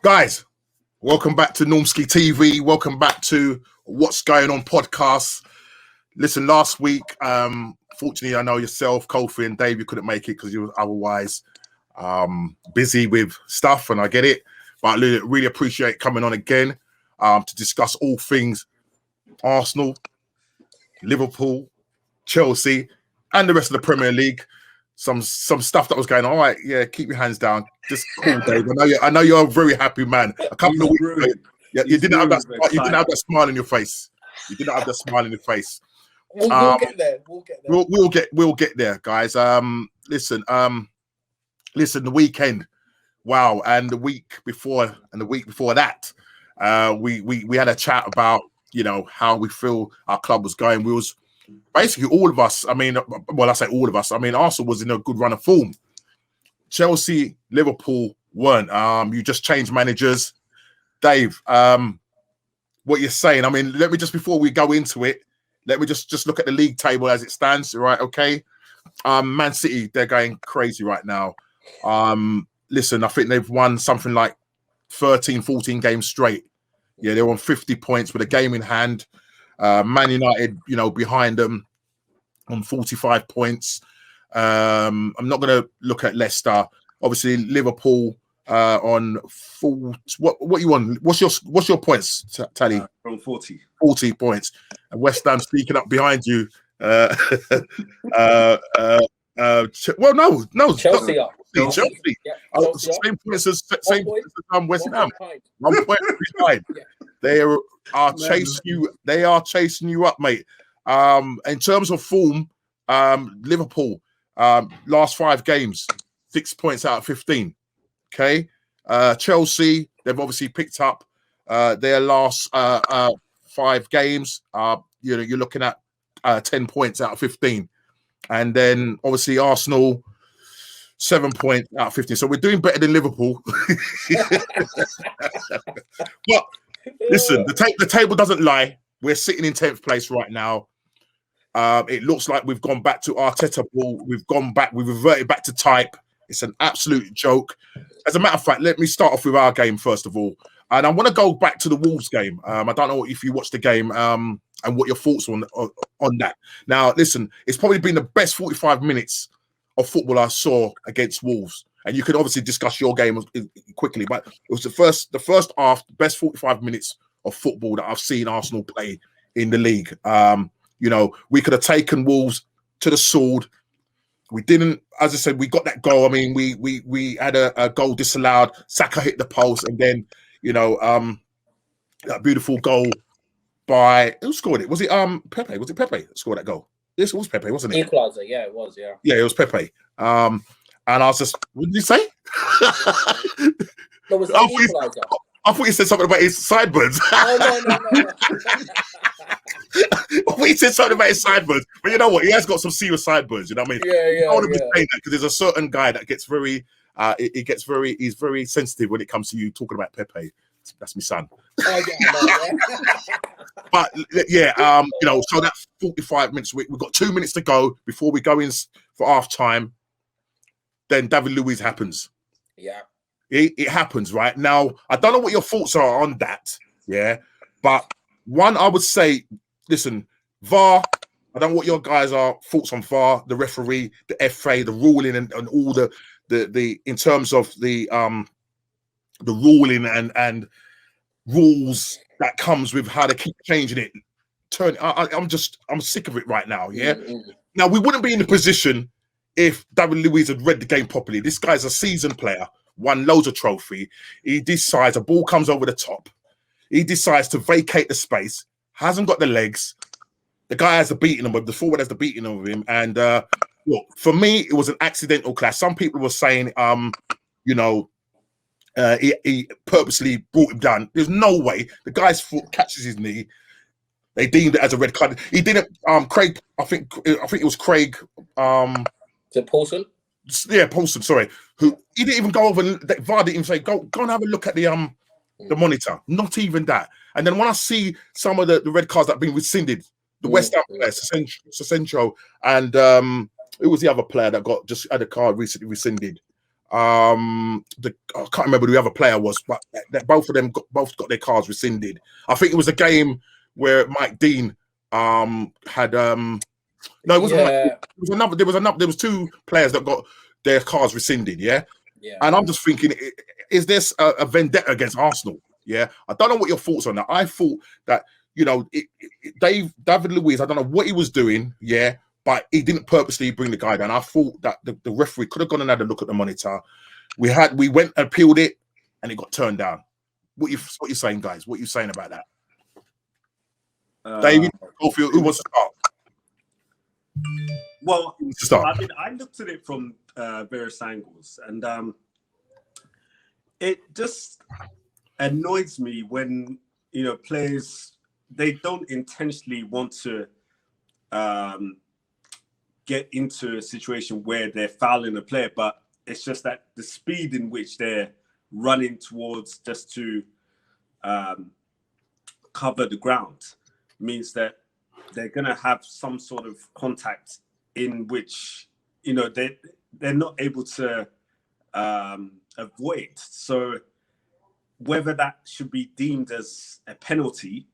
Guys, welcome back to Normski TV. Welcome back to What's Going On podcast. Listen, last week, fortunately, I know yourself, Kofi and Dave, you couldn't make it because you were otherwise busy with stuff, and I get it. But I really appreciate coming on again to discuss all things Arsenal, Liverpool, Chelsea, and the rest of the Premier League. Some stuff that was going on. All right, yeah, keep your hands down. Just cool, Dave. I know you're a very happy man. A couple of weeks ago, you didn't have that. You didn't have that smile on your face. You didn't have that smile on your face. We'll get there. We'll get there. We'll get there, guys. Listen. The weekend. Wow, and the week before that, we had a chat about how we feel our club was going. We was basically all of us. I mean, well, I say all of us. I mean, Arsenal was in a good run of form. Chelsea, Liverpool weren't. You just changed managers. Dave, what you're saying? I mean, let me just before we go into it, let me just look at the league table as it stands. Right? Okay. Man City, they're going crazy right now. Listen, I think they've won something like 13, 14 games straight. Yeah, they're on 50 points with a game in hand. Man United, behind them on 45 points. I'm not going to look at Leicester. Obviously, Liverpool on full. What you want? What's your points tally? From 40 points. And West Ham sneaking up behind you. Well, no. Chelsea up. Chelsea. Yeah, Same points as West Ham. 1 point behind. Yeah. They are chasing you. They are chasing you up, mate. In terms of form, Liverpool last 5 games, 6 points out of 15. Okay, Chelsea, they've obviously picked up their last 5 games. You're looking at 10 points out of 15, and then obviously Arsenal. 7 points out of 15. So we're doing better than Liverpool. But listen, the table doesn't lie. We're sitting in 10th place right now. It looks like we've gone back to Arteta ball. We've reverted back to type. It's an absolute joke. As a matter of fact, let me start off with our game first of all. And I want to go back to the Wolves game. I don't know if you watched the game and what your thoughts on that. Now, listen, it's probably been the best 45 minutes of football I saw against Wolves, and you can obviously discuss your game quickly, but it was the first half, best 45 minutes of football that I've seen Arsenal play in the league. We could have taken Wolves to the sword. We didn't. As I said, we got that goal. I mean, we had a goal disallowed. Saka hit the post, and then that beautiful goal by who scored it? Was it Pepe? Was it Pepe that scored that goal? This was Pepe, wasn't it? Equalizer, yeah, it was, yeah. Yeah, it was Pepe. And I was just, what did you say? No, was that equalizer? I thought you said something about his sideburns. No. I thought you said something about his sideburns. But you know what? He has got some serious sideburns, you know what I mean? Yeah. I don't want to be saying that because there's a certain guy that gets he's very sensitive when it comes to you talking about Pepe. That's my son. Oh, yeah. But yeah, so that 45 minutes, we've got 2 minutes to go before we go in for half time. Then David Luiz happens. Yeah. It happens, right? Now, I don't know what your thoughts are on that, yeah? But one, I would say, listen, VAR, I don't know what your guys' thoughts on VAR, the referee, the FA, the ruling, and all the in terms of the ruling and rules that comes with how they keep changing it. I'm sick of it right now. Yeah. Mm-hmm. Now we wouldn't be in the position if David Luiz had read the game properly. This guy's a seasoned player, won loads of trophy. He decides a ball comes over the top. He decides to vacate the space. Hasn't got the legs. The guy has the beating him. The forward has the beating of him. And look, for me, it was an accidental clash. Some people were saying, he purposely brought him down. There's no way. The guy's foot catches his knee. They deemed it as a red card. He didn't. Craig. I think it was Craig. Is it Paulson? Yeah, Paulson. Sorry. Who he didn't even go over. VAR didn't even say go and have a look at the monitor. Not even that. And then when I see some of the red cards that have been rescinded, the West Ham player, Sasencho, and who was the other player that just had a card recently rescinded? I can't remember who the other player was, but both of them both got their cards rescinded. I think it was a game where Mike Dean had no, it wasn't. Yeah. It was another. There was two players that got their cards rescinded. Yeah, Yeah. and I'm just thinking, is this a vendetta against Arsenal? Yeah, I don't know what your thoughts on that. I thought that David Luiz, I don't know what he was doing. Yeah, but he didn't purposely bring the guy down. I thought that the referee could have gone and had a look at the monitor. We went and appealed it, and it got turned down. What you saying, guys? What you saying about that? David, who wants to start? Well, I mean, I looked at it from various angles, and it just annoys me when players, they don't intentionally want to get into a situation where they're fouling a player, but it's just that the speed in which they're running towards just to cover the ground means that they're going to have some sort of contact in which they're not able to avoid. So whether that should be deemed as a penalty,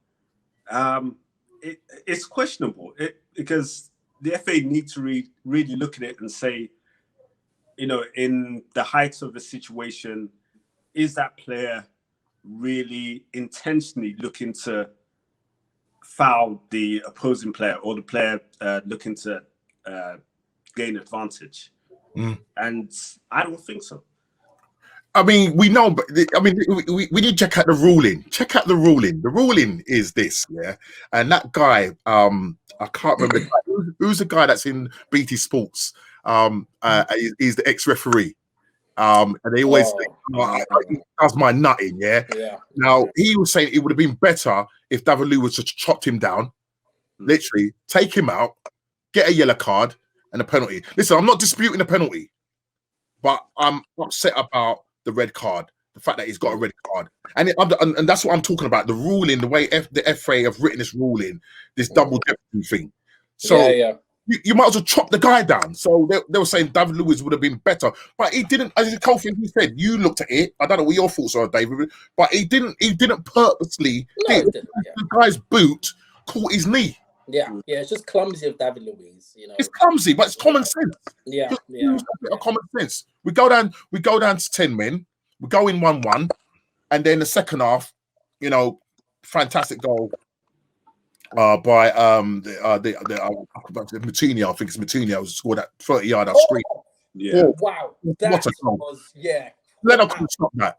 it's questionable. Because the FA need to really look at it and say, in the height of the situation, is that player really intentionally looking to foul the opposing player, or the player looking to gain advantage? And I don't think so. I mean, we know, but we need to check out the ruling. Check out the ruling. The ruling is this, yeah. And that guy, I can't remember who's the guy that's in BT Sports. He's the ex-referee. And they always think, he does my nutting, yeah. Now he was saying it would have been better if David Luiz had chopped him down, literally take him out, get a yellow card and a penalty. Listen, I'm not disputing the penalty, but I'm upset about the red card, the fact that he's got a red card, and that's what I'm talking about. The ruling, the way the FA have written this ruling, this double jeopardy thing. So you might as well chop the guy down. So they were saying David Luiz would have been better, but he didn't. As Kofi, he said, you looked at it. I don't know what your thoughts are, David, but he didn't purposely. The guy's boot caught his knee. Yeah, it's just clumsy of David Luiz. It's clumsy, but it's common sense. Yeah. Common sense. We go down to 10 men. We go in 1-1, and then the second half, fantastic goal by Moutinho. I think it's Moutinho scored that 30-yard screen. Yeah. Wow. What a goal. Leno could not stop that.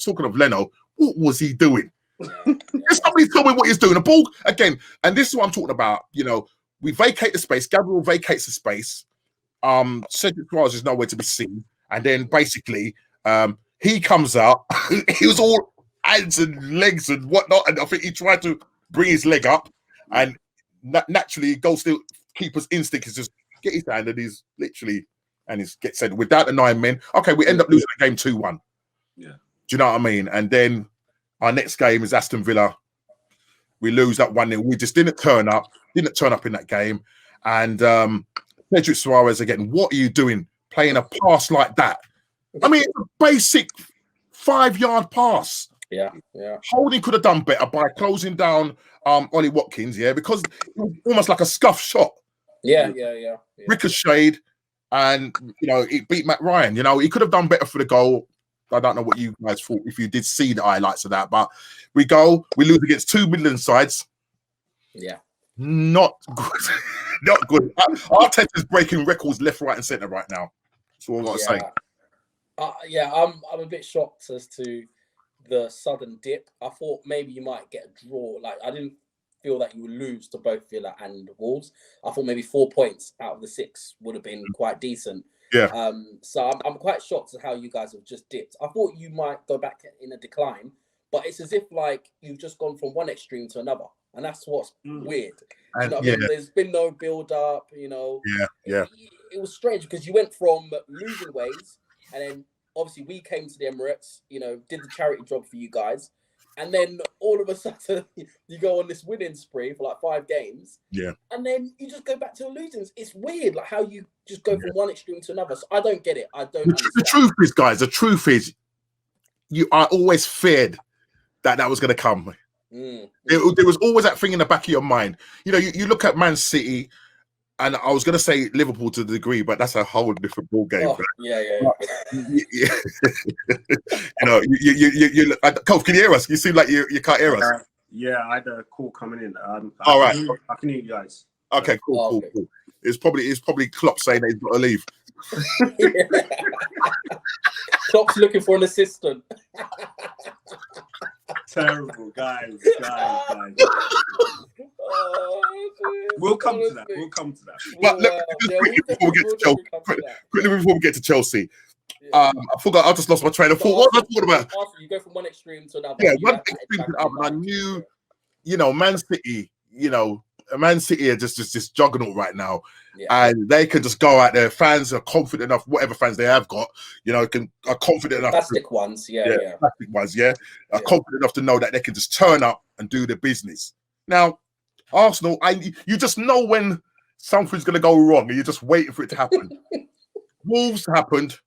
Talking of Leno, what was he doing? Somebody tell me what he's doing. The ball again, and this is what I'm talking about. We vacate the space. Gabriel vacates the space. Cedric Suarez is nowhere to be seen, and then basically he comes out. He was all hands and legs and whatnot, and I think he tried to bring his leg up, and naturally, goes to keeper's instinct is just get his hand, and he's literally he gets sent without the 9 men. Okay, we end up losing the game 2-1. Yeah, do you know what I mean? And then our next game is Aston Villa. We lose that 1-0. We just didn't turn up in that game. And Cedric Suarez again, what are you doing playing a pass like that? I mean, it's a basic 5-yard pass. Yeah. Holding could have done better by closing down Ollie Watkins, because it was almost like a scuff shot. Yeah. Ricocheted, and it beat Matt Ryan. He could have done better for the goal. I don't know what you guys thought if you did see the highlights of that, but we lose against 2 Midland sides. Yeah. Not good. Not good. Arteta's breaking records left, right, and centre right now. That's all I got to say. I'm a bit shocked as to the sudden dip. I thought maybe you might get a draw. Like, I didn't feel that you would lose to both Villa and Wolves. I thought maybe 4 points out of the 6 would have been quite decent. Yeah. So I'm quite shocked at how you guys have just dipped. I thought you might go back in a decline, but it's as if like you've just gone from one extreme to another, and that's what's weird. There's been no build up. Yeah. It was strange because you went from losing ways, and then obviously we came to the Emirates. Did the charity job for you guys, And then all of a sudden, you go on this winning spree for like 5 games. Yeah. And then you just go back to losing. It's weird, like how you just go from one extreme to another. So I don't get it. I don't understand. The truth is, guys, I always feared that was going to come. There was always that thing in the back of your mind. You know, you look at Man City, and I was going to say Liverpool to the degree, but that's a whole different ball game. Oh, yeah. You know, Klopp, can you hear us? You seem like you can't hear us. Yeah, I had a call coming in. All right, I can hear you guys. Okay, cool. It's probably Klopp saying that he's got to leave. Klopp's looking for an assistant. Terrible guys. We'll come to that. But quickly before we get to Chelsea, I forgot. I just lost my train of thought. What was I talking about? You go from one extreme to another. Yeah, one extreme to another. I knew, Man City. Man City are just juggernaut right now, and they can just go out there. Fans are confident enough, whatever fans they have got, are confident enough. Plastic ones, plastic ones, are confident enough to know that they can just turn up and do their business. Now, Arsenal, you just know when something's going to go wrong, and you're just waiting for it to happen. Wolves happened,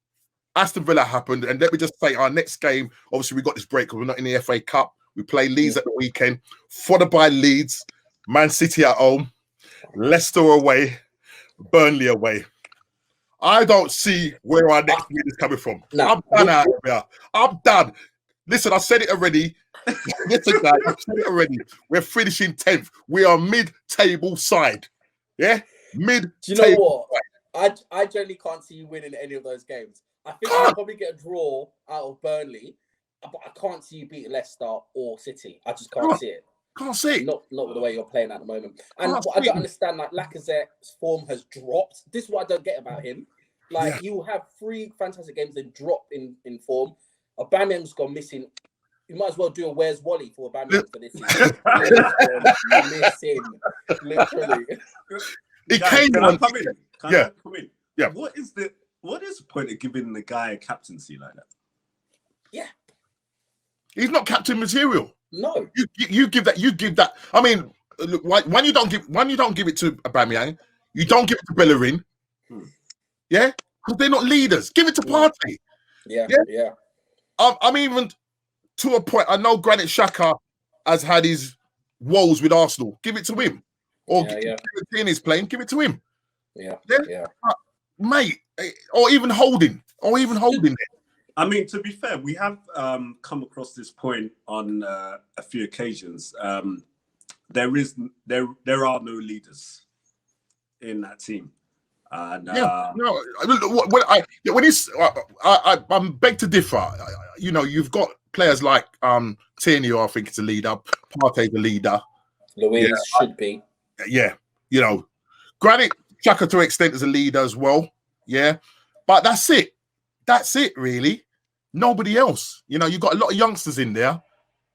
Aston Villa happened, and let me just say, our next game, obviously we got this break because we're not in the FA Cup. We play Leeds at the weekend, followed by Leeds, Man City at home, Leicester away, Burnley away. I don't see where our next win is coming from. No. I'm done out of here. I'm done. Listen, I said it already. Listen, guys, I said it already. We're finishing 10th. We are mid-table side. Yeah? Mid-table. Do you know what? I generally can't see you winning any of those games. I think you'll probably get a draw out of Burnley, but I can't see you beating Leicester or City. I just can't see it. Can't see. Not with the way you're playing at the moment. And what I don't understand, like Lacazette's form has dropped. This is what I don't get about him. Like he will have 3 fantastic games, then drop in form. Aubameyang's gone missing. You might as well do a Where's Wally for Aubameyang for this season. Missing, literally. He came on. Come in. Yeah. What is the point of giving the guy a captaincy like that? Yeah. He's not captain material. No, you give that. I mean, look, when you don't give it to Aubameyang, you don't give it to Bellerin, yeah, because they're not leaders. Give it to Partey. Yeah. I'm even to a point. I know Granit Xhaka has had his woes with Arsenal. Give it to him, or in his playing. Give it to him. Yeah. Mate, or even holding. I mean, to be fair, we have come across this point on a few occasions. There are no leaders in that team. And, I'm beg to differ. You've got players like Tierney, I think is a leader. Partey's a leader. Louise should be. Yeah, Granit Xhaka to an extent is a leader as well. Yeah, but that's it. That's it, really. Nobody else. You've got a lot of youngsters in there.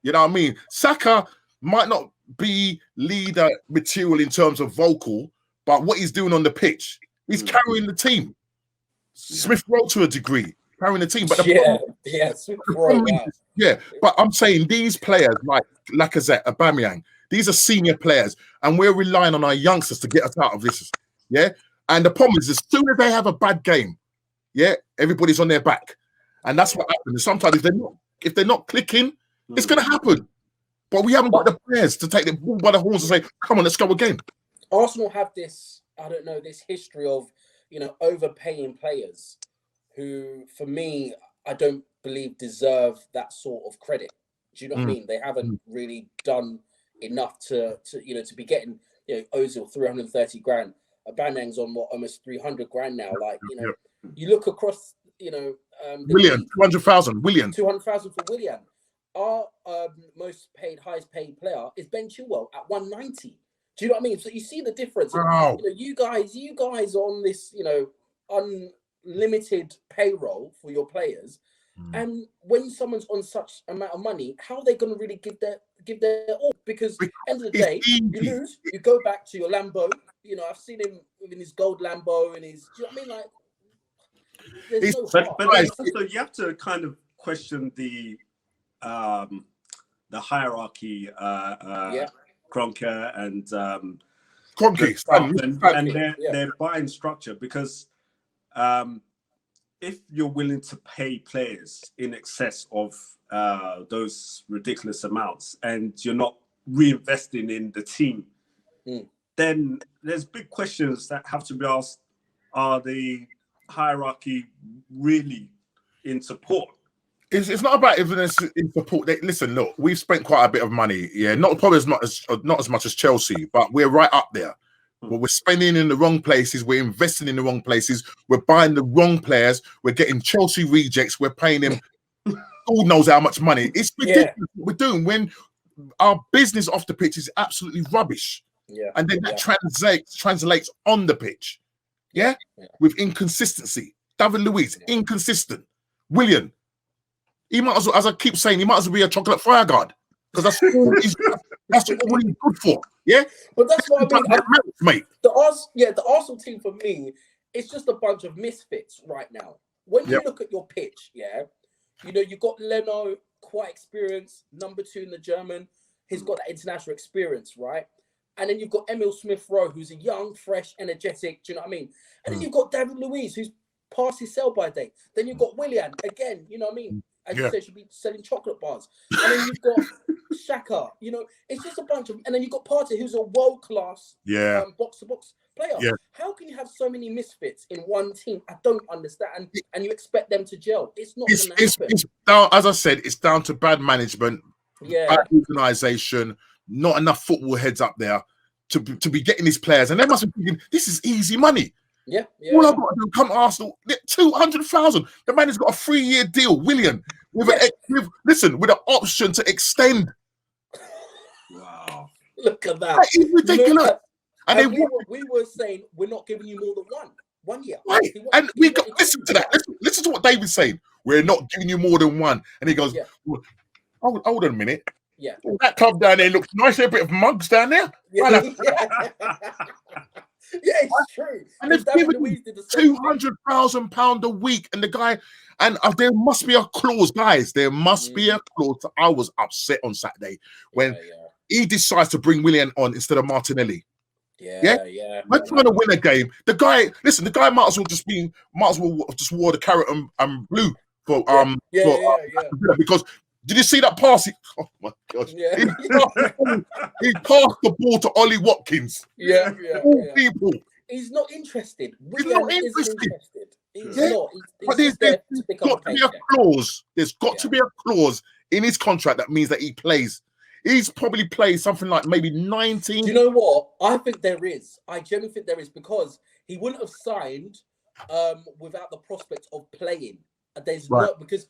You know what I mean? Saka might not be leader material in terms of vocal, but what he's doing on the pitch, he's carrying the team. Smith Rowe to a degree, carrying the team. But Smith Rowe. But I'm saying these players like Lacazette, Aubameyang, these are senior players, and we're relying on our youngsters to get us out of this. Yeah, and the problem is, as soon as they have a bad game, everybody's on their back, and that's what happens. Sometimes if they're not clicking, it's going to happen. But we haven't got the players to take the ball by the horns and say, "Come on, let's go again." Arsenal have this, this history of overpaying players who, for me, I don't believe deserve that sort of credit. Do you know what I mean? They haven't really done enough to be getting Ozil 330 grand. Aubameyang's on almost 300 grand now. Like you look across Willian 200,000. Willian 200,000 for Willian. Our highest paid player is Ben Chilwell at 190. Do you know what I mean? So you see the difference. Wow. You guys on this unlimited payroll for your players, and when someone's on such amount of money, how are they going to really give their all? Because at the end of the day, you lose, you go back to your Lambo. I've seen him in his gold Lambo and his. Do you know what I mean? Like, but also you have to kind of question the the hierarchy, Kroenke and Kroenke, and their buying structure, because if you're willing to pay players in excess of those ridiculous amounts and you're not reinvesting in the team, then there's big questions that have to be asked. Are the hierarchy really in support? It's not about even in support. Listen, look, we've spent quite a bit of money. Yeah, not as much as Chelsea, but we're right up there. But we're spending in the wrong places. We're investing in the wrong places. We're buying the wrong players. We're getting Chelsea rejects. We're paying them God knows how much money. It's ridiculous what we're doing when our business off the pitch is absolutely rubbish. Yeah, and then that translates on the pitch. Yeah, with inconsistency. David Luiz, inconsistent. William, he might as well, as I keep saying, he might as well be a chocolate fire guard, because that's all he's good for. Yeah, but that's what I mean, mate. The Arsenal team for me, it's just a bunch of misfits right now. When you look at your pitch, you know, you've got Leno, quite experienced, number 2 in the German. He's got that international experience, right? And then you've got Emil Smith-Rowe, who's a young, fresh, energetic. Do you know what I mean? And then you've got David Luiz, who's past his sell-by date. Then you've got Willian, again, you know what I mean? As you said, should be selling chocolate bars. And then you've got Xhaka. You know, it's just a bunch of... And then you've got Partey, who's a world-class box-to-box player. Yeah. How can you have so many misfits in one team? I don't understand. And you expect them to gel. It's not going to happen. It's down, as I said, it's down to bad management, bad organisation, not enough football heads up there to be getting these players. And they must be thinking, this is easy money. All I've got to do, come to Arsenal, 200,000. The man has got a 3-year deal, William, with an option to extend. Wow. Look at that. That is ridiculous. And we were saying we're not giving you more than 1 year. Right. And we got listen to that. Listen to what David's saying. We're not giving you more than 1. And he goes, well, hold on a minute. Yeah. That club down there looks nice. A bit of mugs down there. Yeah, it's true. And they've given £200,000 a week, and the guy, and there must be a clause, guys. There must be a clause. I was upset on Saturday when he decides to bring Willian on instead of Martinelli. We're trying to win a game. The guy might as well just wore the carrot and blue for because. Did you see that pass? Oh my gosh! Yeah. He passed the ball to Ollie Watkins. People. He's not interested. He's not interested. He's not. But there's got to be a clause. There's got to be a clause in his contract that means that he plays. He's probably played something like maybe 19. Do you know what? I think there is. I genuinely think there is, because he wouldn't have signed without the prospect of playing. There's not because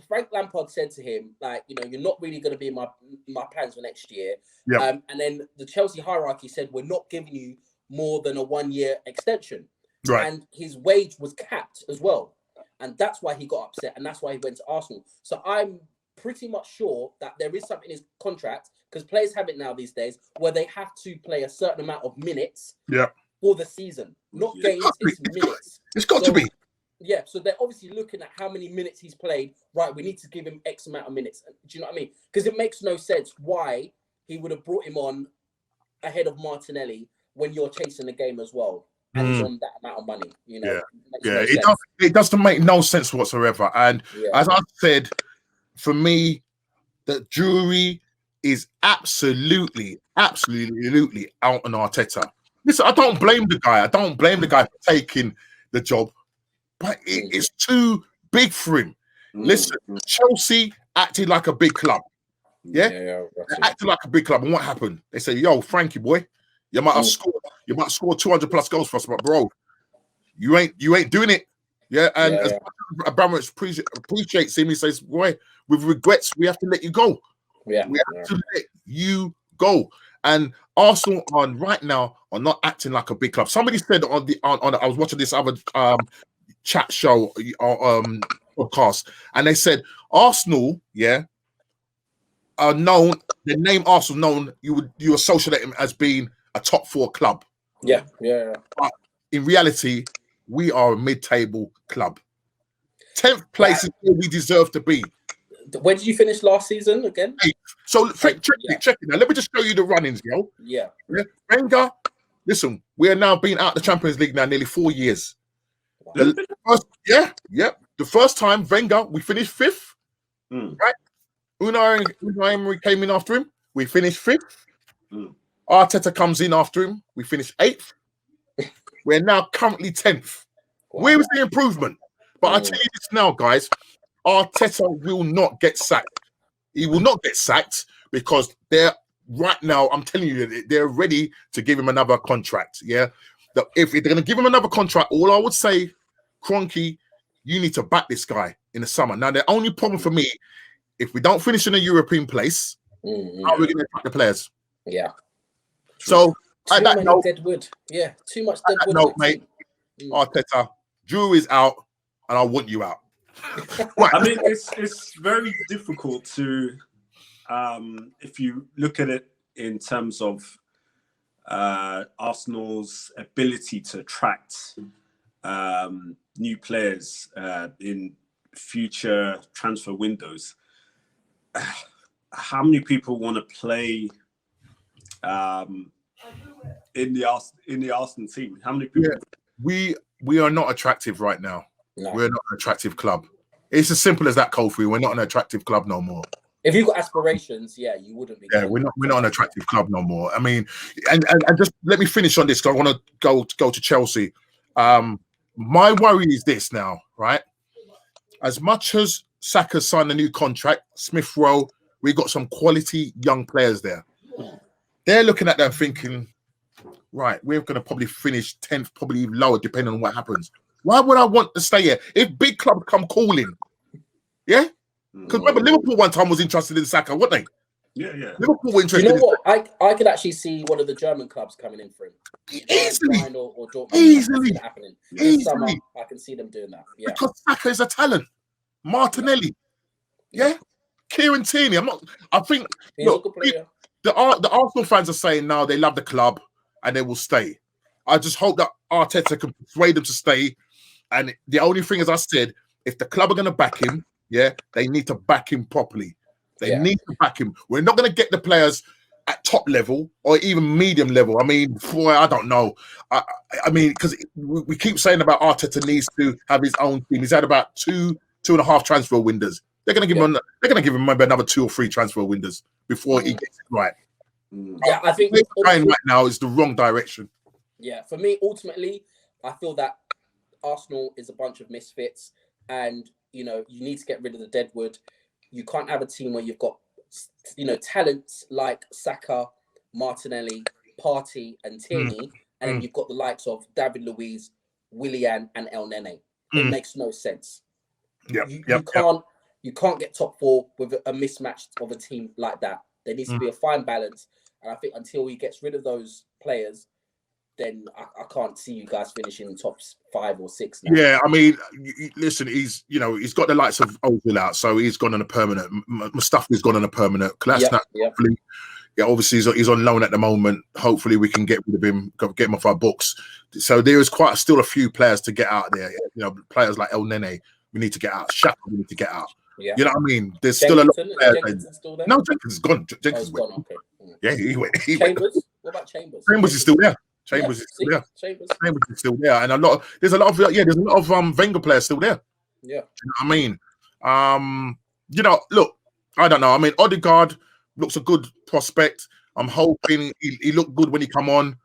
Frank Lampard said to him, like, you know, you're not really going to be in my plans for next year. And then the Chelsea hierarchy said, we're not giving you more than a 1-year extension. And his wage was capped as well. And that's why he got upset. And that's why he went to Arsenal. So I'm pretty much sure that there is something in his contract, because players have it now these days, where they have to play a certain amount of minutes for the season. Not games, it's minutes. It's got to be. Yeah, so they're obviously looking at how many minutes he's played. Right, we need to give him X amount of minutes. Do you know what I mean? Because it makes no sense why he would have brought him on ahead of Martinelli when you're chasing the game as well. And he's on that amount of money, you know. It doesn't make no sense whatsoever. And as I said, for me, the jury is absolutely out on Arteta. Listen, I don't blame the guy. I don't blame the guy for taking the job. But it's too big for him. Listen, Chelsea acted like a big club. They acted like a big club. And what happened? They say, yo, Frankie boy, you might score 200 plus goals for us, but bro, you ain't doing it. And as Abramovich appreciates him, he says, boy, with regrets, we have to let you go. We have to let you go. And Arsenal right now are not acting like a big club. Somebody said on I was watching this other chat show podcast, and they said Arsenal, are known. The name Arsenal known. You associate them as being a top 4 club. But in reality, we are a mid-table club. 10th place is where we deserve to be. Where did you finish last season again? So check it now. Let me just show you the runnings, yo. Yeah. Wenger, listen, we are now been out of the Champions League now nearly 4 years. Wow. The first time Wenger, we finished 5th, right? Unai Emery came in after him. We finished 5th. Arteta comes in after him. We finished 8th. We're now currently 10th. Wow. Where was the improvement? But I tell you this now, guys, Arteta will not get sacked. He will not get sacked because they're right now, I'm telling you, they're ready to give him another contract. Yeah. If they're going to give him another contract, all I would say, Kroenke, you need to back this guy in the summer. Now, the only problem for me, if we don't finish in a European place, how are we going to attract the players? Yeah. So, too many dead wood. Yeah, too much dead wood. No, mate. Arteta, Drew is out, and I want you out. Right. I mean, it's very difficult to, if you look at it in terms of Arsenal's ability to attract new players in future transfer windows. How many people want to play in the Arsenal team? How many people? Yeah, we are not attractive right now. No. We're not an attractive club. It's as simple as that, Kofi. We're not an attractive club no more. If you've got aspirations, you wouldn't be. Yeah, we're not an attractive club no more. I mean, and just let me finish on this because I want to go to Chelsea. My worry is this now, right? As much as Saka signed a new contract, Smith Rowe, we got some quality young players there. They're looking at that thinking, right, we're going to probably finish 10th, probably even lower, depending on what happens. Why would I want to stay here? If big clubs come calling, yeah? Because remember, Liverpool one time was interested in Saka, weren't they? Yeah. Liverpool were interested. You know what? I could actually see one of the German clubs coming in for him. Easily. Or Dortmund. Easily. Happening. Easily. Summer, I can see them doing that. Yeah. Because Saka is a talent. Martinelli. Yeah? Kieran Tierney. I think look, the Arsenal fans are saying now they love the club and they will stay. I just hope that Arteta can persuade them to stay. And the only thing, as I said, if the club are going to back him, they need to back him properly. They need to back him. We're not going to get the players at top level or even medium level. I mean, boy, I don't know. I mean, because we keep saying about Arteta needs to have his own team. He's had about two and a half transfer windows. They're going to give him. They're going to give him maybe another 2 or 3 transfer windows before he gets it right. Yeah, I think going right now is the wrong direction. Yeah, for me, ultimately, I feel that Arsenal is a bunch of misfits, and you need to get rid of the deadwood. You can't have a team where you've got talents like Saka, Martinelli, Partey, and Tierney, and then you've got the likes of David Luiz, Willian, and El Nene. It makes no sense. You can't get top 4 with a mismatch of a team like that. There needs to be a fine balance, and I think until he gets rid of those players, then I can't see you guys finishing top 5 or 6 now. Yeah, I mean, listen, he's got the likes of Ozil out, so he's gone on a permanent. Mustafi's gone on a permanent. Kolasinac, obviously he's on loan at the moment. Hopefully we can get rid of him, get him off our books. So there is still a few players to get out there. Players like El Nene, we need to get out. Shaq, we need to get out. Yeah. You know what I mean? There's still a lot of players. Still there? No, Jenkins is gone. Jenkins gone. Okay. Yeah, he went. Chambers? What about Chambers? Chambers is still there. Chambers is still there, and there's a lot of Wenger players still there. Yeah, you know what I mean, look, I don't know. I mean, Odegaard looks a good prospect. I'm hoping he looked good when he come on.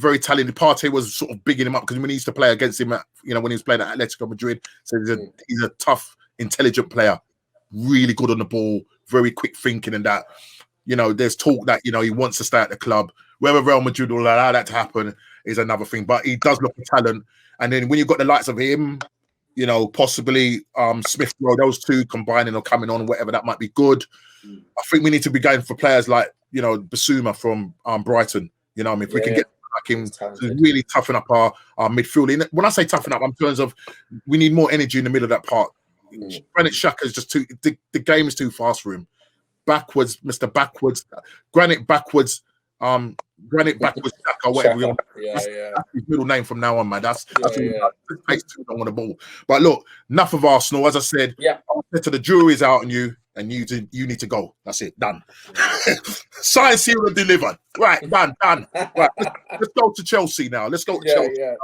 Very talented. Partey was sort of bigging him up because when he used to play against him, when he was playing at Atletico Madrid, so he's a tough, intelligent player, really good on the ball, very quick thinking, and that. There's talk that he wants to stay at the club. Whether Real Madrid will allow that to happen is another thing. But he does look for talent. And then when you've got the likes of him, possibly Smith Rowe, those two combining or coming on, whatever, that might be good. I think we need to be going for players like, Basuma from Brighton. If we can get like him to really toughen up our midfield. And when I say toughen up, I'm in terms of we need more energy in the middle of that part. Granit Xhaka is just the game is too fast for him. Backwards, Mr. Backwards, Granit Backwards, Granit Backwards, or whatever. That's his middle name from now on, man. That's takes too long on the ball. But look, enough of Arsenal. As I said, to the jury's out on you, and you need to go. That's it. Done. Sign, seal, and delivered. Right, done. Right, let's go to Chelsea now. Let's go to Chelsea. Yeah.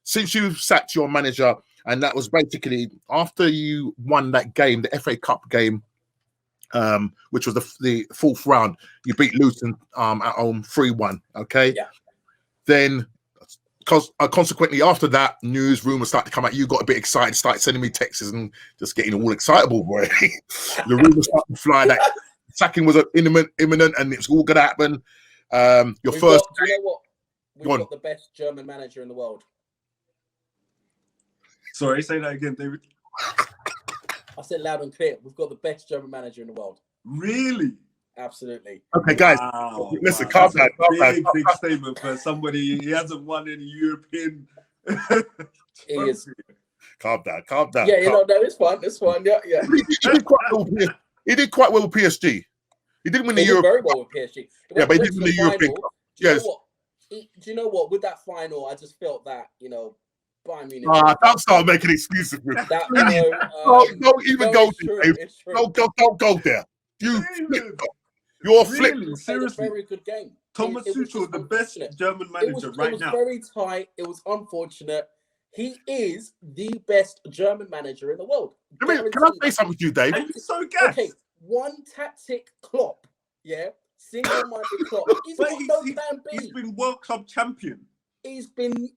Since you've sacked your manager, and that was basically after you won that game, the FA Cup game, which was the fourth round, you beat Luton at home 3-1. Okay. Yeah. Then, consequently, after that, news rumors started to come out. You got a bit excited, started sending me texts and just getting all excitable, boy. The rumors started to fly that sacking was imminent, and it's all gonna happen. Do you know what? We've got the best German manager in the world. Sorry, say that again, David. I said loud and clear. We've got the best German manager in the world. Really? Absolutely. Okay, guys. Wow, listen, calm down. Big statement for somebody. He hasn't won any European. He is. Calm down. Yeah, no, it's fine. It's fine. Yeah. He did quite well with PSG. He didn't win the Europe. Very well with PSG. Yeah, but he didn't win the European Cup. Yes. Do you know what? With that final, I just felt that, Bayern Munich. Don't start making excuses. Don't even go there. Don't go there. You're flipping. Seriously. A very good game. Thomas Tuchel, the best German manager right now. It was very tight. It was unfortunate. He is the best German manager in the world. Can I say something to you, Dave? And he's so gassed. Okay, one tactic Klopp, yeah? Single-minded Klopp. He's been World Club champion. He's been,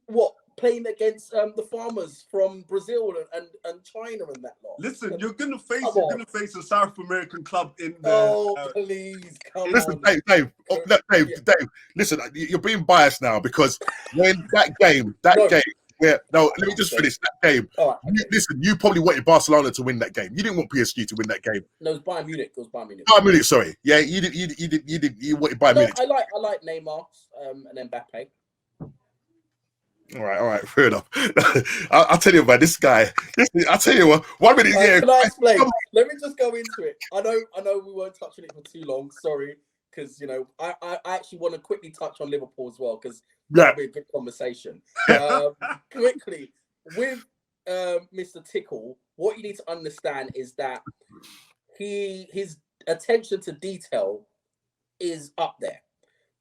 playing against the farmers from Brazil and China and that lot. Listen, you're gonna face a South American club in the. Please come listen, on. Dave. Dave. Listen, you're being biased now because when that game. Yeah, no, let me just finish that game. All right. Listen, you probably wanted Barcelona to win that game. You didn't want PSG to win that game. No, it was Bayern Munich. Bayern Munich, sorry. Yeah, you wanted Bayern Munich. I like Neymar and Mbappe. All right, fair enough. I'll tell you about this guy. I'll tell you what. 1 minute, yeah. Can I explain? Let me just go into it. I know we won't touch on it for too long. Sorry, because I actually want to quickly touch on Liverpool as well because that'll be a good conversation. Quickly with Mr. Tickle, what you need to understand is that his attention to detail is up there.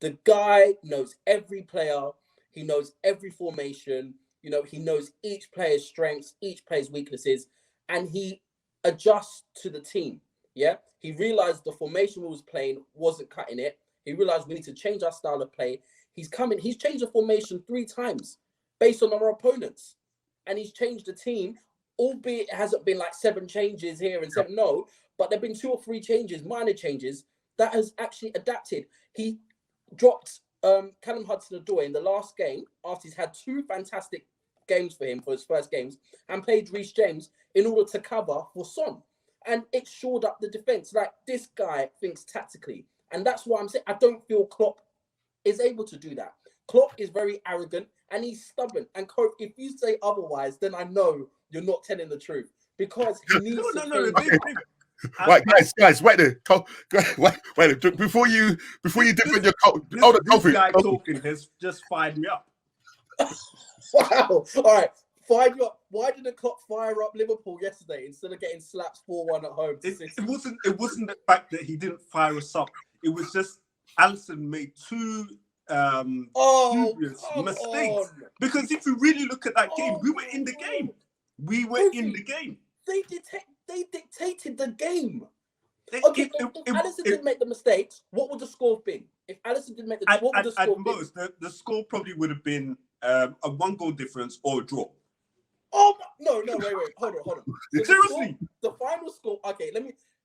The guy knows every player. He knows every formation. He knows each player's strengths, each player's weaknesses, and he adjusts to the team. Yeah, he realized the formation we was playing wasn't cutting it. He realized we need to change our style of play. He's changed the formation 3 times based on our opponents, and he's changed the team. Albeit it hasn't been like 7 changes here and 7 no, but there've been 2 or 3 changes, minor changes that has actually adapted. He dropped Callum Hudson-Odoi in the last game after he's had 2 fantastic games for him for his first games and played Reece James in order to cover for Son. And it shored up the defense. Like, this guy thinks tactically. And that's why I'm saying I don't feel Klopp is able to do that. Klopp is very arrogant and he's stubborn. And Coach, if you say otherwise, then I know you're not telling the truth because he needs Right, guys, wait there. Wait. Before you defend your this guy talking has just fired me up. Wow. All right. Fired you up. Why didn't Klopp fire up Liverpool yesterday instead of getting slapped 4-1 at home? It wasn't the fact that he didn't fire us up. It was just Alisson made 2 mistakes. Because if you really look at that game, we were in the game. They dictated the game. Okay, if Alisson didn't make the mistakes, what would the score have been? If Alisson didn't make the what would the score have been? The score probably would have been a 1-goal difference or a draw. Oh no, wait, hold on. Seriously, the final score. Okay,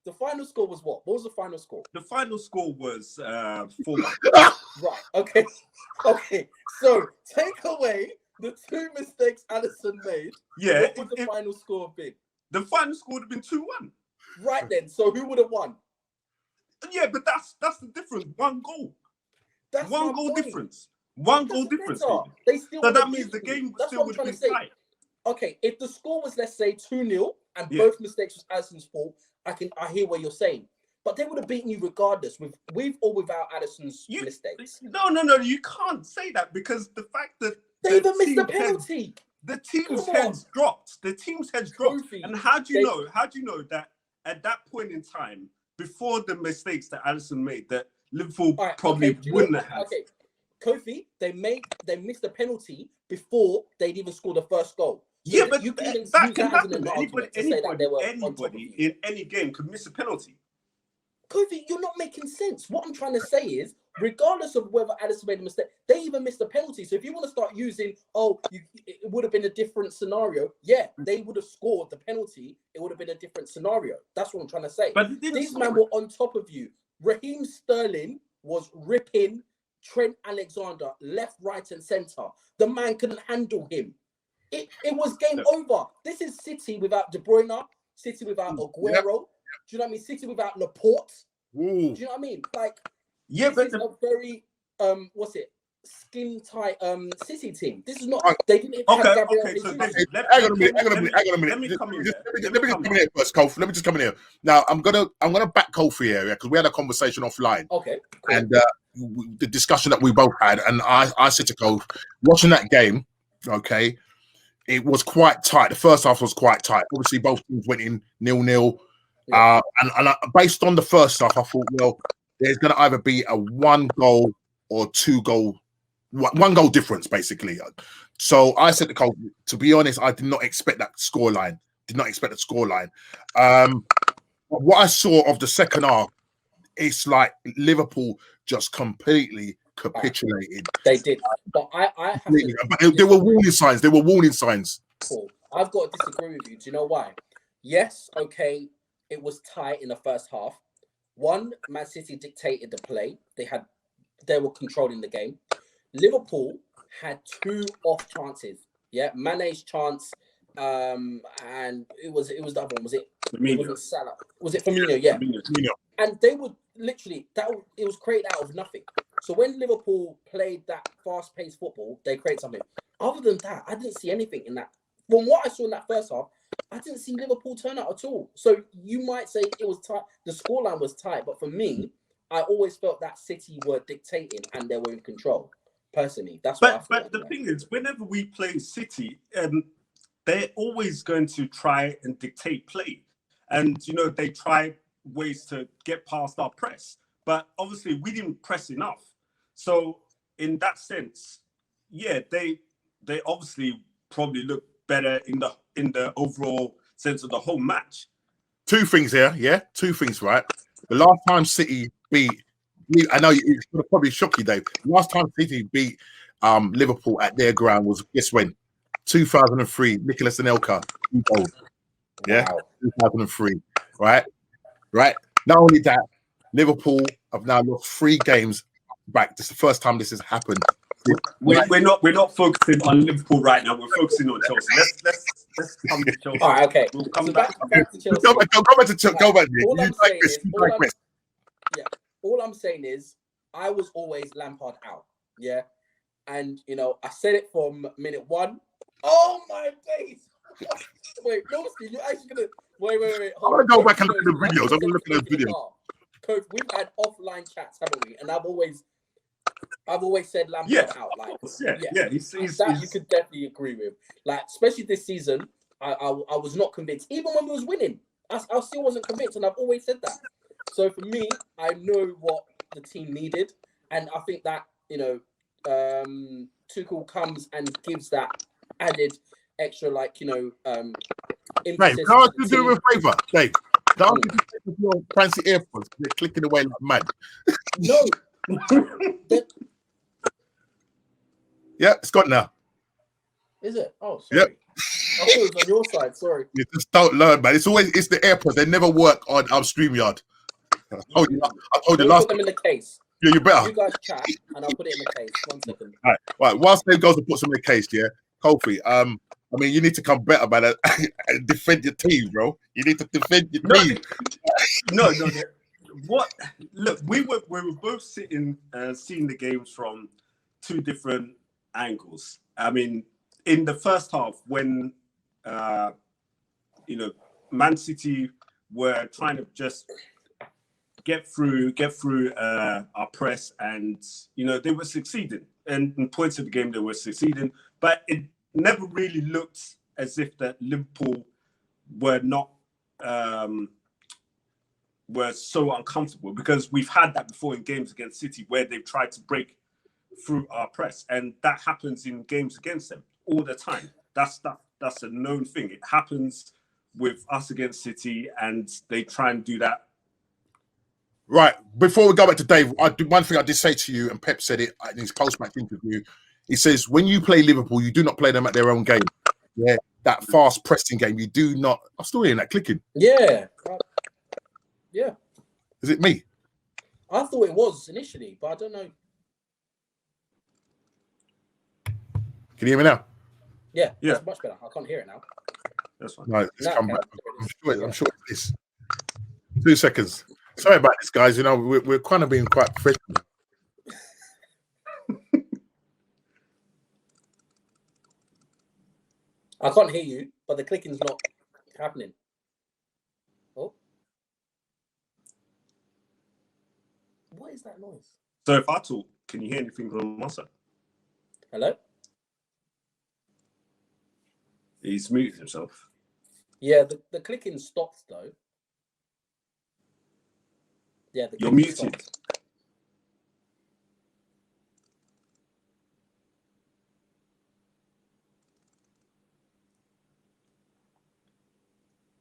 the final score was what? What was the final score? The final score was 4-1. Right. Okay. So take away the 2 mistakes Alisson made. Yeah. What would the final score have been? The final score would have been 2-1. Right then. So who would have won? Yeah, but that's the difference. 1 goal. That's 1 goal difference. 1 goal difference. They still. So that means the game still would have been tight. Okay, if the score was, let's say, 2-0 and both mistakes was Alisson's fault, I hear what you're saying. But they would have beaten you regardless, with or without Alisson's mistakes. No, you can't say that because the fact that they even missed the penalty. The team's Come heads on. dropped. The team's heads dropped. Kofi, And how do you they- know? How do you know that at that point in time, before the mistakes that Alisson made, that Liverpool All right, probably okay, do you wouldn't know, have? okay, Kofi, they missed a penalty before they'd even scored the first goal. So Yeah, but you can even use that can that as an happen. argument to say that they were on top of Anybody you. in any game could miss a penalty. Kofi, you're not making sense. What I'm trying to say is, regardless of whether Alisson made a mistake, they even missed a penalty. So if you want to start using, it would have been a different scenario. Yeah, they would have scored the penalty. It would have been a different scenario. That's what I'm trying to say. But These men were on top of you. Raheem Sterling was ripping Trent Alexander left, right, and centre. The man couldn't handle him. It was game over. This is City without De Bruyne, City without Aguero. Yep. Do you know what I mean? City without Laporte. Ooh. Do you know what I mean? Like, Yeah, this but is a very skin tight City team. This is not. They didn't have Gabriel okay. So Jesus. Hang on a minute. Let me come in there. Let me just come in here first, Kofi. Let me just come in here. Now, I'm gonna back Kofi here because we had a conversation offline. Okay. Cool. And the discussion that we both had, and I said to Kofi, watching that game, okay, it was quite tight. The first half was quite tight. Obviously, both teams went in 0-0. Yeah. And based on the first half, I thought, well, there's going to either be a 1 goal or 2 goal, 1 goal difference, basically. So I said to Cole, to be honest, I did not expect that scoreline. What I saw of the second half, it's like Liverpool just completely capitulated. They did, but I have to. But there were warning signs. Cool. I've got to disagree with you. Do you know why? Yes, okay, it was tight in the first half. One, Man City dictated the play. They were controlling the game. Liverpool had 2 off chances. Yeah, Mane's chance, and it was the other one. Was it? Firmino. It wasn't Salah. Was it Firmino? Yeah. Firmino. And they would literally it was created out of nothing. So when Liverpool played that fast-paced football, they create something. Other than that, I didn't see anything in that. From what I saw in that first half, I didn't see Liverpool turn out at all. So you might say it was tight. The scoreline was tight, but for me, I always felt that City were dictating and they were in control. Personally, that's what I feel. But the thing is, whenever we play City, they're always going to try and dictate play, and they try ways to get past our press. But obviously, we didn't press enough. So in that sense, yeah, they obviously probably look better in the overall sense of the whole match. 2 things here, yeah? 2 things, right? The last time City beat, I know it's going to probably shock you, Dave. The last time City beat Liverpool at their ground was, guess when? 2003, Nicolas Anelka. Yeah, wow. 2003, right? Not only that, Liverpool have now lost 3 games back. This is the first time this has happened. We're not focusing on Liverpool right now. We're focusing on Chelsea. Let's come to Chelsea. All right, okay. We'll come so back to Chelsea. Go back to Chelsea. Go back. All I'm saying is, I was always Lampard out. Yeah, and I said it from minute 1. Oh my face! Wait, no, Steve, you're actually gonna wait. I'm gonna go back and look at the videos. I'm gonna look at those videos. Coach, we've had offline chats, haven't we? And I've always said Lampard out. Like, he's that you could definitely agree with. Like, especially this season, I was not convinced. Even when we was winning, I still wasn't convinced, and I've always said that. So for me, I know what the team needed, and I think that Tuchel comes and gives that added extra, emphasis. Right, can I ask you to do a favour, Dave? Don't you take your fancy AirPods? They're clicking away like mad. No. Yeah, it's gone now. Is it? Oh, sorry. Yep. I thought it was on your side. Sorry. You just don't learn, man. It's the AirPods. They never work on StreamYard. I told you last. Put them in the case. Yeah, you better. You guys chat, and I'll put it in the case. 1 second. All right. Whilst Dave goes and puts them in the case, yeah, Kofi. I mean, you need to come better, man, and defend your team, bro. You need to defend your team. No. What? Look, we were both sitting, seeing the games from 2 different angles. I mean, in the first half, when Man City were trying to just get through our press, and they were succeeding. And in points of the game, they were succeeding. But never really looked as if that Liverpool were not were so uncomfortable, because we've had that before in games against City where they've tried to break through our press, and that happens in games against them all the time. That's a known thing. It happens with us against City, and they try and do that. Right. Before we go back to Dave, one thing I did say to you, and Pep said it in his post-match interview. He says, when you play Liverpool, you do not play them at their own game. Yeah, that fast pressing game, you do not. I'm still hearing that clicking. Yeah. Yeah. Is it me? I thought it was initially, but I don't know. Can you hear me now? Yeah. That's much better. I can't hear it now. That's fine. No, it's come back. I'm sure it is. 2 seconds. Sorry about this, guys. You know, we're kind of being quite professional. I can't hear you, but the clicking's not happening. Oh. What is that noise? So if I talk, can you hear anything from my side? Hello? He's muted himself. Yeah, the clicking stopped though. Yeah, You're muted. Stopped.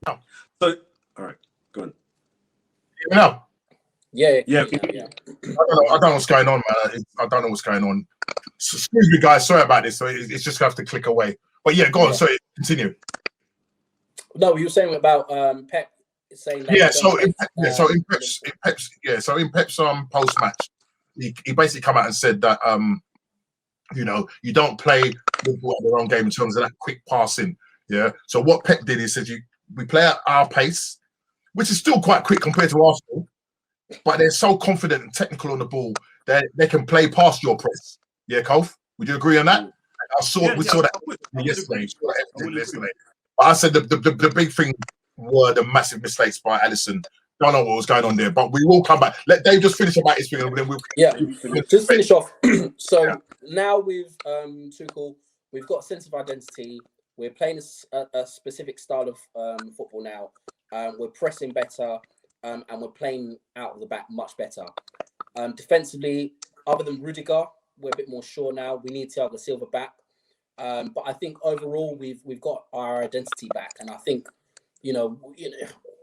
No. So, all right, go on. You know? Yeah. Yeah. I don't know what's going on, man. I don't know what's going on. So, excuse me, guys. Sorry about this. So it's just have to click away. But yeah, go on. Sorry, continue. No, you were saying about Pep saying that. Yeah. So in Pep's post match, he basically come out and said that you know, you don't play Liverpool at their own game in terms of that quick passing. Yeah. So what Pep did, he said we play at our pace, which is still quite quick compared to Arsenal, but they're so confident and technical on the ball that they can play past your press. Yeah, Kof, would you agree on that? We saw that yesterday. But I said the big thing were the massive mistakes by Alisson. Don't know what was going on there, but we will come back. Let Dave just finish about his thing, and then we'll just finish off. So now with Tuchel, we've got a sense of identity. We're playing a specific style of football now. We're pressing better, and we're playing out of the back much better. Defensively, other than Rudiger, we're a bit more sure now. We need Thiago Silva back. But I think overall we've got our identity back, and I think you know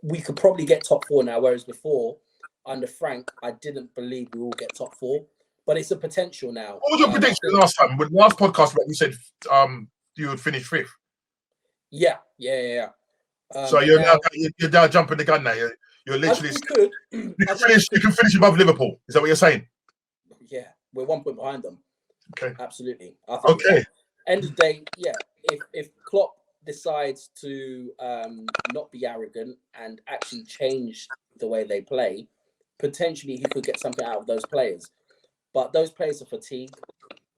we could probably get top 4 now. Whereas before under Frank, I didn't believe we will get top 4, but it's a potential now. What was your prediction last time? With the last podcast, you said you would finish 5th. Yeah. So you're now jumping the gun now. You're literally you can finish above Liverpool. Is that what you're saying? Yeah, we're 1 point behind them. Okay, absolutely. I think okay. End of the day, yeah. If Klopp decides to not be arrogant and actually change the way they play, potentially he could get something out of those players. But those players are fatigued.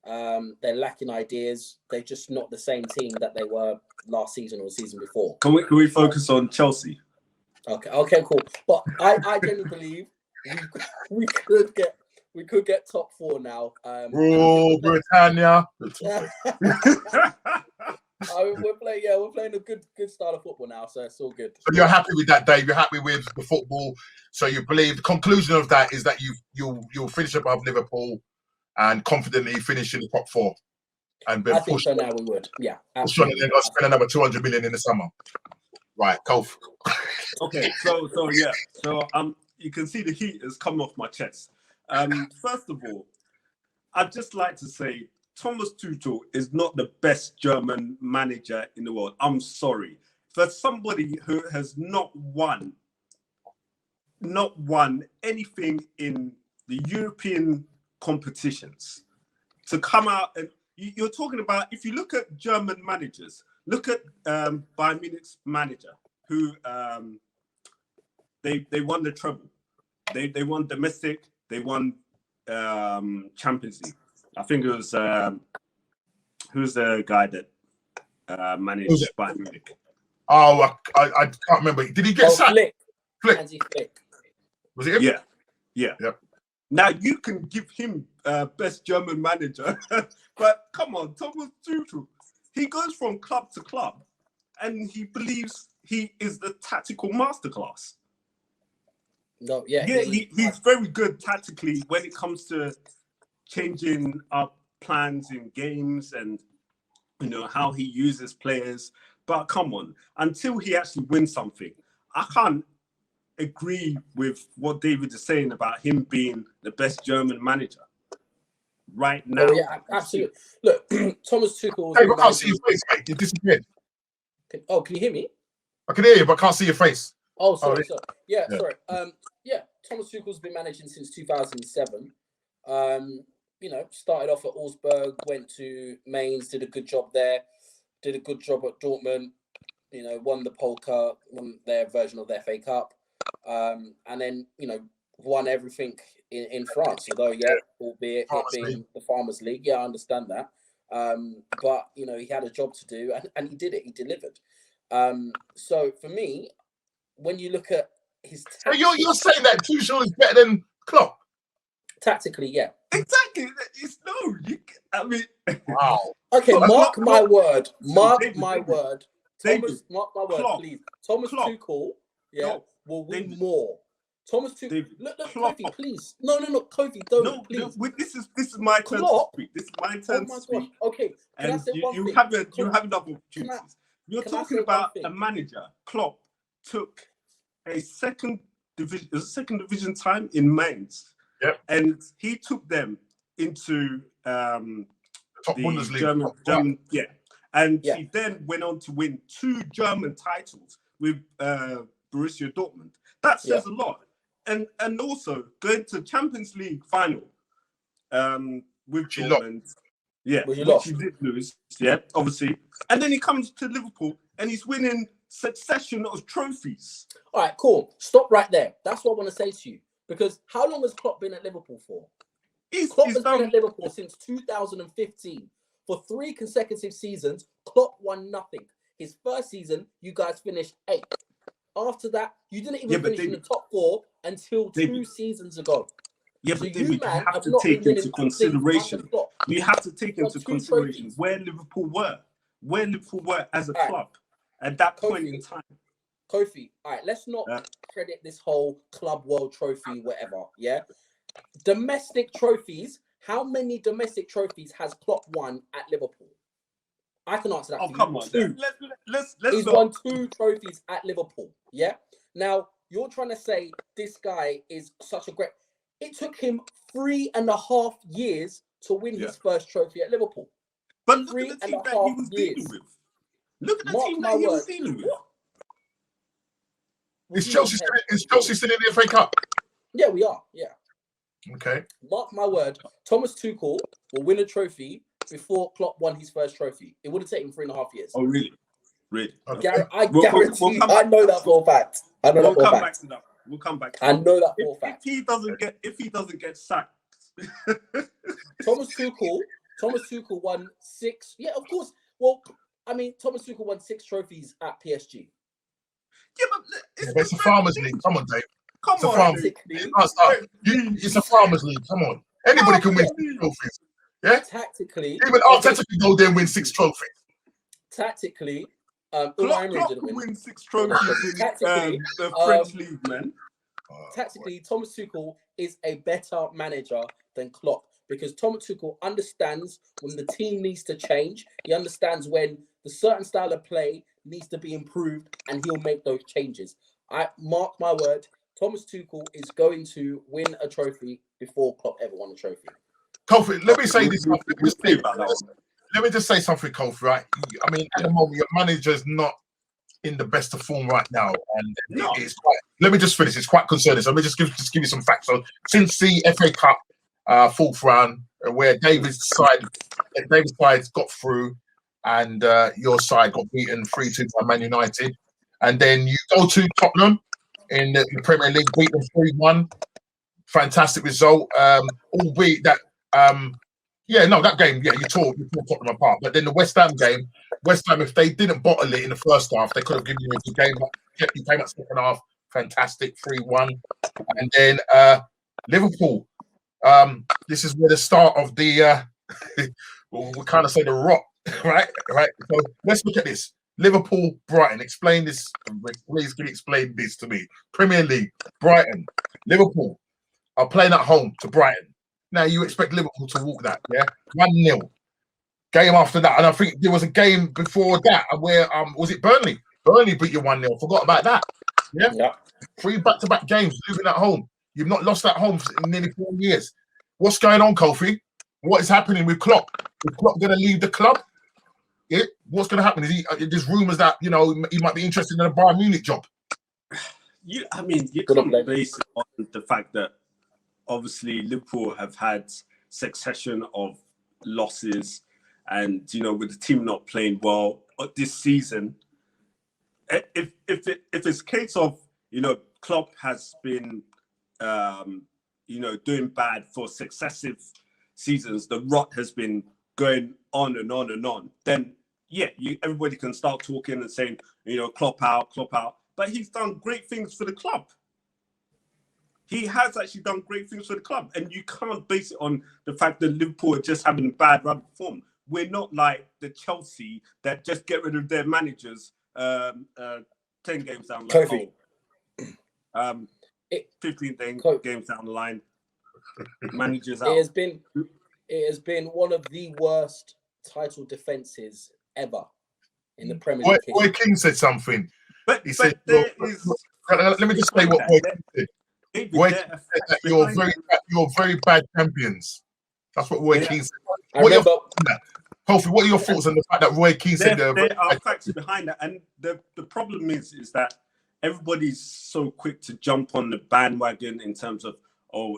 They're lacking ideas. They're just not the same team that they were last season or the season before. Can we focus on Chelsea? Okay, cool. But I genuinely believe we could get top 4 now. Britannia. We're playing a good style of football now, so it's all good. So you're happy with that, Dave? You're happy with the football? So you believe the conclusion of that is that you'll finish above Liverpool and confidently finish in the top 4? And I think so now we would. Yeah, absolutely. Then spend another 200 million in the summer. Right, Kof. Okay, so you can see the heat has come off my chest. First of all, I'd just like to say Thomas Tuchel is not the best German manager in the world. I'm sorry. For somebody who has not won anything in the European competitions, to come out and you're talking about, if you look at German managers, look at Bayern Munich's manager, who they won the treble. They won domestic, they won Champions League. I think it was who's the guy that managed Bayern Munich? Oh, I can't remember. Did he get sacked? Flick. Was it him? Yeah. Now you can give him best German manager, but come on, Thomas Tuchel. he goes from club to club, and he believes he is the tactical masterclass. No, yeah, he's very good tactically when it comes to changing up plans in games and how he uses players. But come on, until he actually wins something, I can't agree with what David is saying about him being the best German manager right now. Oh yeah, absolutely. Look, Thomas Tuchel. Hey, I can't see your face, mate. You disappeared. Can you hear me? I can hear you, but I can't see your face. Oh, sorry. Yeah, sorry. Thomas Tuchel's been managing since 2007. Started off at Augsburg, went to Mainz, did a good job there, did a good job at Dortmund. Won the Polka, won their version of the FA Cup, and then won everything in France. Although, albeit it being the Farmers League, I understand that. But he had a job to do, and he did it. He delivered. So for me, when you look at his you're saying that Tuchel is better than Klopp? Tactically, yeah. Exactly. Wow. Okay, mark my word. Mark David, my word. Thomas, mark my word, Klopp, please. Thomas Tuchel, will win more. Thomas Tuchel. Look, Kofi, please. No, Kofi, don't, please. No, this is my turn to speak. This is my turn to speak. Gosh. Okay, can I say one thing? You have another opportunities. You're talking about a manager. Klopp took a second division time in Mainz. Yep. And he took them into Top the German, And he then went on to win 2 German titles with Borussia Dortmund. That says a lot. And also going to Champions League final with Dortmund. Which he did lose. Yeah, obviously. And then he comes to Liverpool and he's winning succession of trophies. All right, cool. Stop right there. That's what I want to say to you. Because how long has Klopp been at Liverpool for? Klopp has been at Liverpool since 2015. For 3 consecutive seasons, Klopp won nothing. His first season, you guys finished 8th. After that, you didn't even finish in the top 4 until 2 seasons ago. Yeah, but David, you have to take into consideration. You have to take into consideration where Liverpool were as a club at that point in time. Kofi, all right, let's not credit this whole club world trophy, whatever. Yeah, domestic trophies. How many domestic trophies has Klopp won at Liverpool? I can answer that. Oh, come on. 2. Let's He's won 2 trophies at Liverpool. Yeah. Now you're trying to say this guy is such a great. It took him 3.5 years to win his first trophy at Liverpool. But look at the team that he was dealing with. Look at the team that he was dealing with. Is Chelsea still in the FA Cup? Yeah, we are. Yeah. Okay. Mark my word. Thomas Tuchel will win a trophy before Klopp won his first trophy. It would have taken 3.5 years. Oh, really? Really? Okay. I guarantee. I know that for a fact. We'll come back to that. I know that for a fact. If he doesn't get sacked, Thomas Tuchel won 6. Yeah, of course. Well, I mean, Thomas Tuchel won 6 trophies at PSG. Yeah, but it's a Farmers League. Come on, Dave. Come on. It's a Farmers League. Come on. Anybody can win 6 trophies. Yeah? Tactically. Even Arteta can go there and win 6 trophies. Tactically, Klopp can win 6 trophies in the French League, man. Tactically, Thomas Tuchel is a better manager than Klopp because Thomas Tuchel understands when the team needs to change. He understands when the certain style of play needs to be improved, and he'll make those changes. I mark my word. Thomas Tuchel is going to win a trophy before Klopp ever won a trophy. Kofi, let me say this. Let me just say something, Kofi. Right? I mean, at the moment, your manager's not in the best of form right now, and it's quite. Let me just finish. It's quite concerning. So let me just give you some facts. So since the FA Cup 4th round, where David's side got through, and your side got beaten 3-2 by Man United, and then you go to Tottenham in the Premier League, beat them 3-1. Fantastic result. Albeit that, that game, you tore Tottenham apart. But then the West Ham game, if they didn't bottle it in the first half, they could have given you a good game. You came out second half, fantastic, 3-1. And then Liverpool. This is where the start of the, we kind of say the rot right? So let's look at this. Liverpool, Brighton. Explain this. Please, can you explain this to me? Premier League, Brighton, Liverpool are playing at home to Brighton. Now you expect Liverpool to walk that, yeah? 1-0. Game after that, and I think there was a game before that where was it Burnley? Burnley beat you 1-0. Forgot about that. Yeah. 3 back-to-back games losing at home. You've not lost at home in nearly 4 years. What's going on, Kofi? What is happening with Klopp? Is Klopp going to leave the club? Yeah. What's going to happen? There's rumours that he might be interested in a Bayern Munich job. You can't base it on the fact that obviously Liverpool have had succession of losses, and with the team not playing well this season. If it's a case of Klopp has been doing bad for successive seasons, the rot has been going on and on and on, then everybody can start talking and saying, Klopp out. But he's done great things for the club. He has actually done great things for the club. And you can't base it on the fact that Liverpool are just having a bad run of form. We're not like the Chelsea that just get rid of their managers 10 games down the line. 15 games down the line. Managers out. It has been one of the worst title defenses ever in the Premier League. Roy King said something. But he said, there is. Let me just say what Roy King said. Roy King said that you're very bad champions. That's what Roy King said. Kofi, what are your thoughts on the fact that Roy Keane said there are facts behind that? And the problem is that everybody's so quick to jump on the bandwagon in terms of,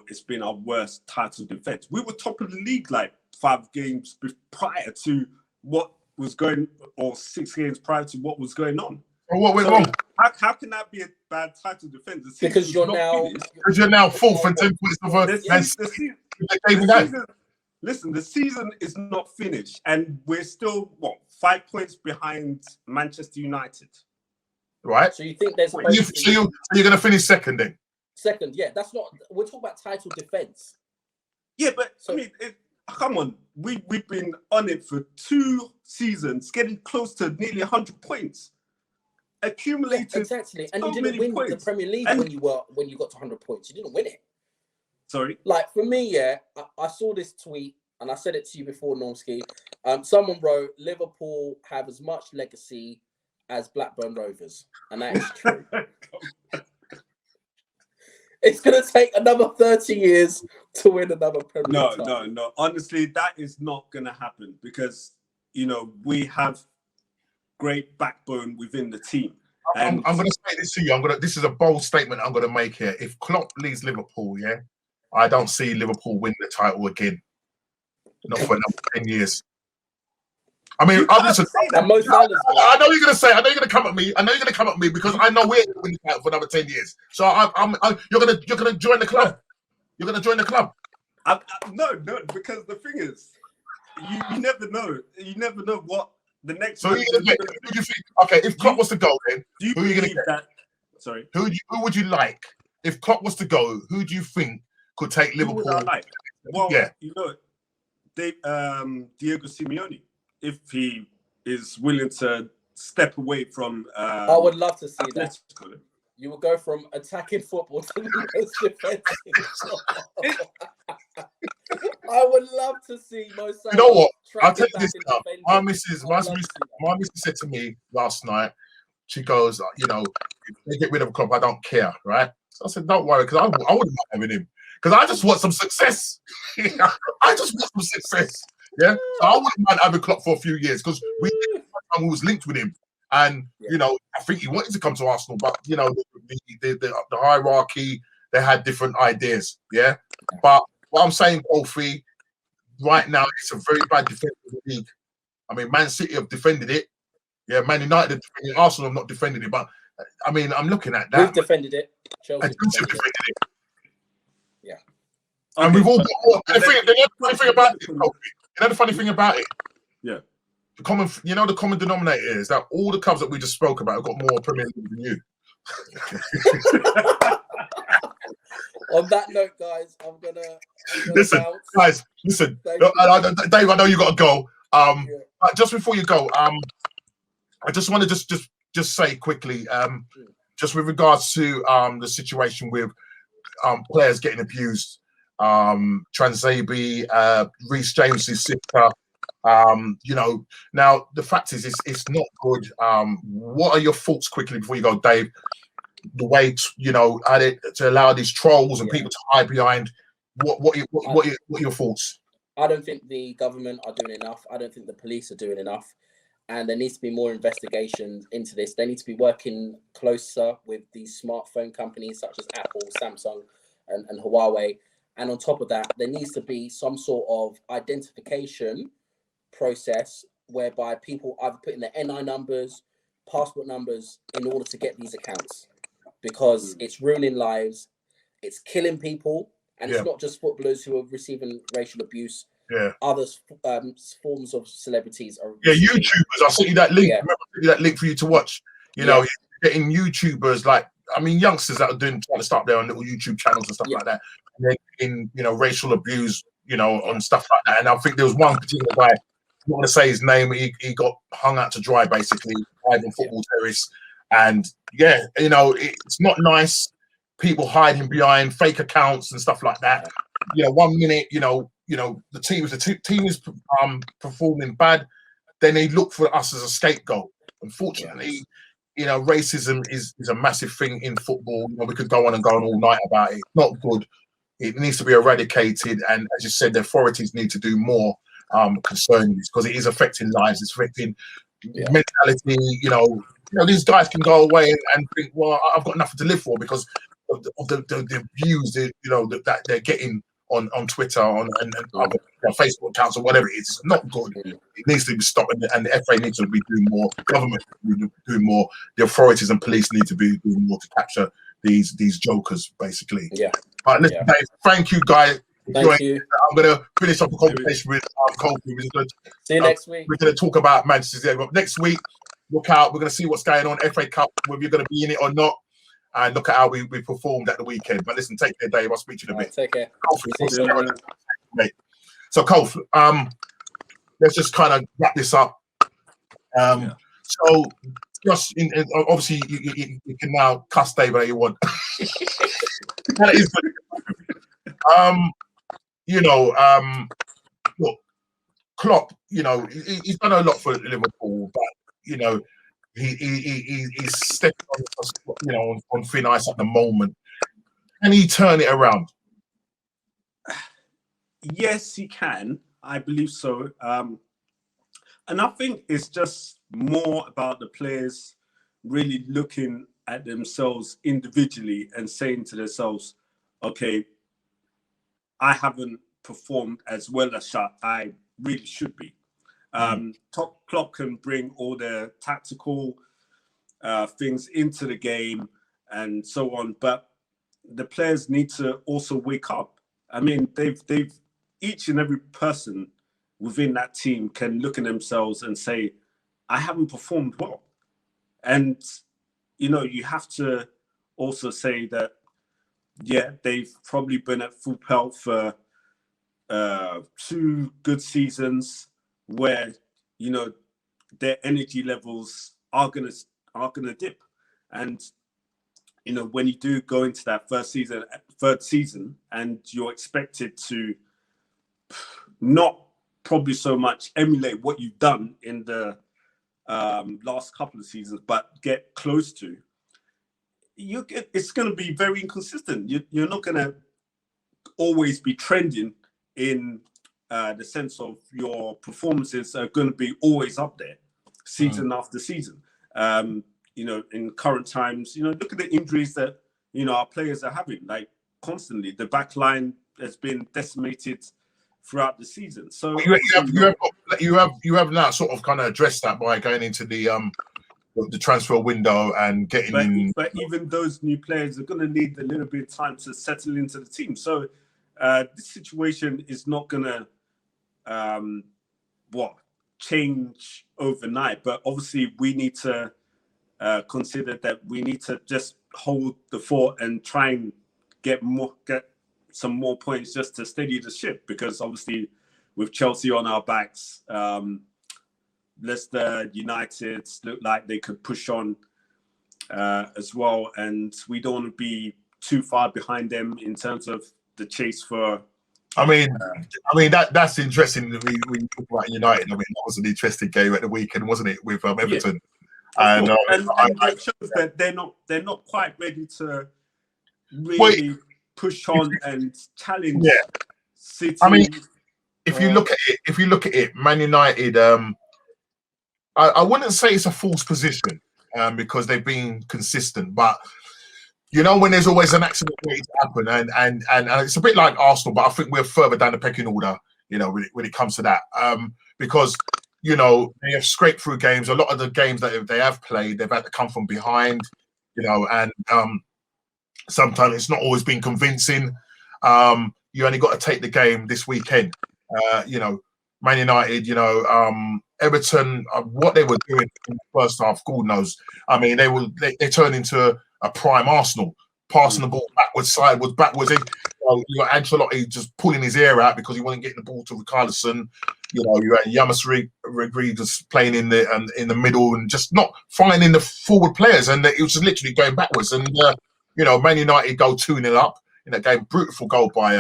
it's been our worst title defense. We were top of the league like 5 games prior to what was going, or 6 games prior to what was going on. Well, what went wrong? How can that be a bad title defense? Because you're now fourth and 10 points of Listen, the season is not finished, and we're still 5 points behind Manchester United. Right. So you think there's you're going to finish second then? Second, yeah. That's not. We're talking about title defense. Yeah, but come on. We've been on it for 2 seasons, getting close to nearly 100 points. Accumulated. Yeah, exactly, and you didn't win the Premier League when you got to 100 points. You didn't win it. Sorry. Like for me, I saw this tweet and I said it to you before, Normski. Someone wrote, Liverpool have as much legacy as Blackburn Rovers, and that is true. It's going to take another 30 years to win another Premier League title. No. Honestly, that is not going to happen because, we have great backbone within the team. I'm going to say this to you. This is a bold statement I'm going to make here. If Klopp leaves Liverpool, I don't see Liverpool win the title again. Not for another 10 years. I mean, I know you're going to say. I know you're going to come at me. Because I know we're going to win the title for another 10 years. So you're going to join the club. You're going to join the club. No, because the thing is, you never know. You never know what the next. So who you think? Okay, if Klopp was to go, then who are you going to get? Sorry. Who would you like if Klopp was to go? Who do you think could take Liverpool? Who would I like? Well, Diego Simeone, if he is willing to step away from. I would love to see that. You will go from attacking football to the most defensive. I would love to see Mo Salah. You know what? I'll tell you this now. My missus said to me last night, she goes, if they get rid of Klopp, I don't care, right? So I said, don't worry, because I wouldn't mind having him. Because I just want some success. Yeah? So I wouldn't mind having Klopp for a few years because we was linked with him. And, I think he wanted to come to Arsenal, but, the hierarchy, they had different ideas, yeah? But what I'm saying, Kofi, right now, it's a very bad defensive league. I mean, Man City have defended it. Yeah, Man United have defended it. Arsenal have not defended it. But, I mean, I'm looking at that. We've defended it. Chelsea defended it. Yeah. And we've all got... The funny thing about it, yeah. The common denominator is that all the clubs that we just spoke about have got more Premier League than you. On that note, guys, I'm gonna listen. Dave, I know you got to go. Just before you go, I just want to just say quickly, just with regards to the situation with players getting abused, Transabi, Reece James's sister. Now the fact is, it's not good. What are your thoughts quickly before you go, Dave? The way to allow these trolls and people to hide behind. What are your thoughts? I don't think the government are doing enough. I don't think the police are doing enough. And there needs to be more investigations into this. They need to be working closer with these smartphone companies such as Apple, Samsung, and Huawei. And on top of that, there needs to be some sort of identification process whereby people either put in their NI numbers, passport numbers in order to get these accounts, because it's ruining lives, it's killing people, and it's not just footballers who are receiving racial abuse. Other forms of celebrities are. YouTubers. I sent you that link. Remember, I sent you that link for you to watch. You know, getting YouTubers youngsters that are trying to start their own little YouTube channels and stuff like that. And they're getting, racial abuse, on stuff like that. And I think there was one particular guy. I'm not going to say his name. He got hung out to dry, basically, hiding football terrorists. And it's not nice. People hiding behind fake accounts and stuff like that. 1 minute, the team is performing bad, then they look for us as a scapegoat. Unfortunately, racism is a massive thing in football. We could go on all night about it. It's not good. It needs to be eradicated. And as you said, the authorities need to do more concerning this, because it is affecting lives. It's affecting mentality. These guys can go away and think, well, I've got nothing to live for because of the views that they're getting on Twitter, and other Facebook accounts or whatever. It's not good. It needs to be stopped, and the FA needs to be doing more. Government needs to be doing more. The authorities and police need to be doing more to capture these jokers, basically. All right, listen, Dave, thank you, guys. Thank you. I'm going to finish up a conversation with Kofi. See you next week. We're going to talk about Manchester City. But next week, look out. We're going to see what's going on. FA Cup, whether you're going to be in it or not. And look at how we performed at the weekend. But listen, take care, Dave. I'll speak to you in a bit. Take care. So, Kof, let's just kind of wrap this up. So, just obviously, you can now cuss Dave how you want. That is look, Klopp, he's done a lot for Liverpool, but he's stepping on thin ice at the moment. Can he turn it around? Yes, he can. I believe so. And I think it's just more about the players really looking at themselves individually and saying to themselves, okay, I haven't performed as well as I really should be. Klopp can bring all the tactical things into the game and so on, but the players need to also wake up. I mean, they've each and every person within that team can look at themselves and say, I haven't performed well. And, you have to also say that, they've probably been at full pelt for 2 good seasons where, their energy levels are gonna dip. And, when you do go into that third season, and you're expected to not probably so much emulate what you've done in the last couple of seasons, but get close to, it's going to be very inconsistent. You're not going to always be trending in the sense of your performances are going to be always up there season after season. In current times, look at the injuries that, our players are having, like constantly. The back line has been decimated throughout the season. So you have now sort of kind of addressed that by going into the transfer window and getting in. But even those new players are going to need a little bit of time to settle into the team. So this situation is not going to change overnight. But obviously, we need to consider that we need to just hold the fort and try and get some more points just to steady the ship, because obviously with Chelsea on our backs, Leicester United look like they could push on as well, and we don't want to be too far behind them in terms of the chase for. I mean that's interesting. We talk about United. I mean, that was an interesting game at the weekend, wasn't it, with Everton? Yeah. And it shows that they're not quite ready to really push on and challenge City. I mean, if you look at it, Man United. I wouldn't say it's a false position because they've been consistent, but you know when there's always an accident waiting to happen, and it's a bit like Arsenal, but I think we're further down the pecking order, you know, when it comes to that, because you know they have scraped through games. A lot of the games that they have played, they've had to come from behind, you know, and sometimes it's not always been convincing. You only got to take the game this weekend, you know. Man United, you know, Everton, what they were doing in the first half, God knows. I mean, they turned into a prime Arsenal, passing the ball backwards, sideways, backwards. You got Ancelotti just pulling his ear out because he wasn't getting the ball to Richarlison. You know, you had Yamas Rodriguez playing in the middle and just not finding the forward players, and it was just literally going backwards. And you know, Man United go 2-0 up in that game. Beautiful goal by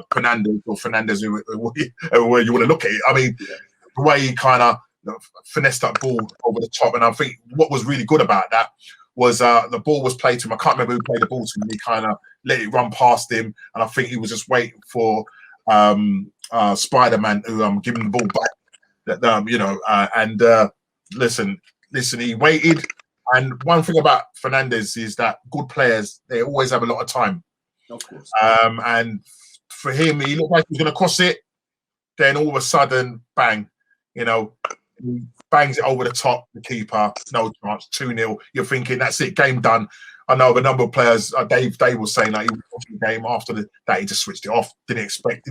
Fernandez, however you want to look at it. I mean, the way he kind of finessed that ball over the top, and I think what was really good about that was the ball was played to him. I can't remember who played the ball to him. He kind of let it run past him, and I think he was just waiting for Spider-Man to give him the ball back. You know, and listen, he waited. And one thing about Fernandez is that good players, they always have a lot of time. Of course. And for him, he looked like he was going to cross it. Then all of a sudden, bang, you know, he bangs it over the top, the keeper, no chance, 2-0. You're thinking, that's it, game done. I know a number of players, Dave was saying that he was watching the game after that, he just switched it off. Didn't expect,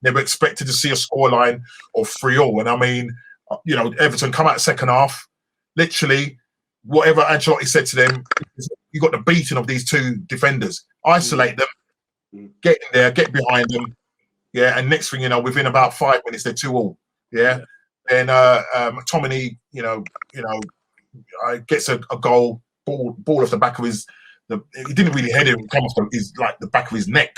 never expected to see a scoreline of 3-0. And I mean, you know, Everton come out second half, literally, whatever Ancelotti said to them, you got the beating of these two defenders. Isolate them, get in there, get behind them, yeah. And next thing you know, within about 5 minutes, they're 2-2, yeah. And Tomini, you know, gets a goal, ball off the back of his. He didn't really head it; come off the back of his neck,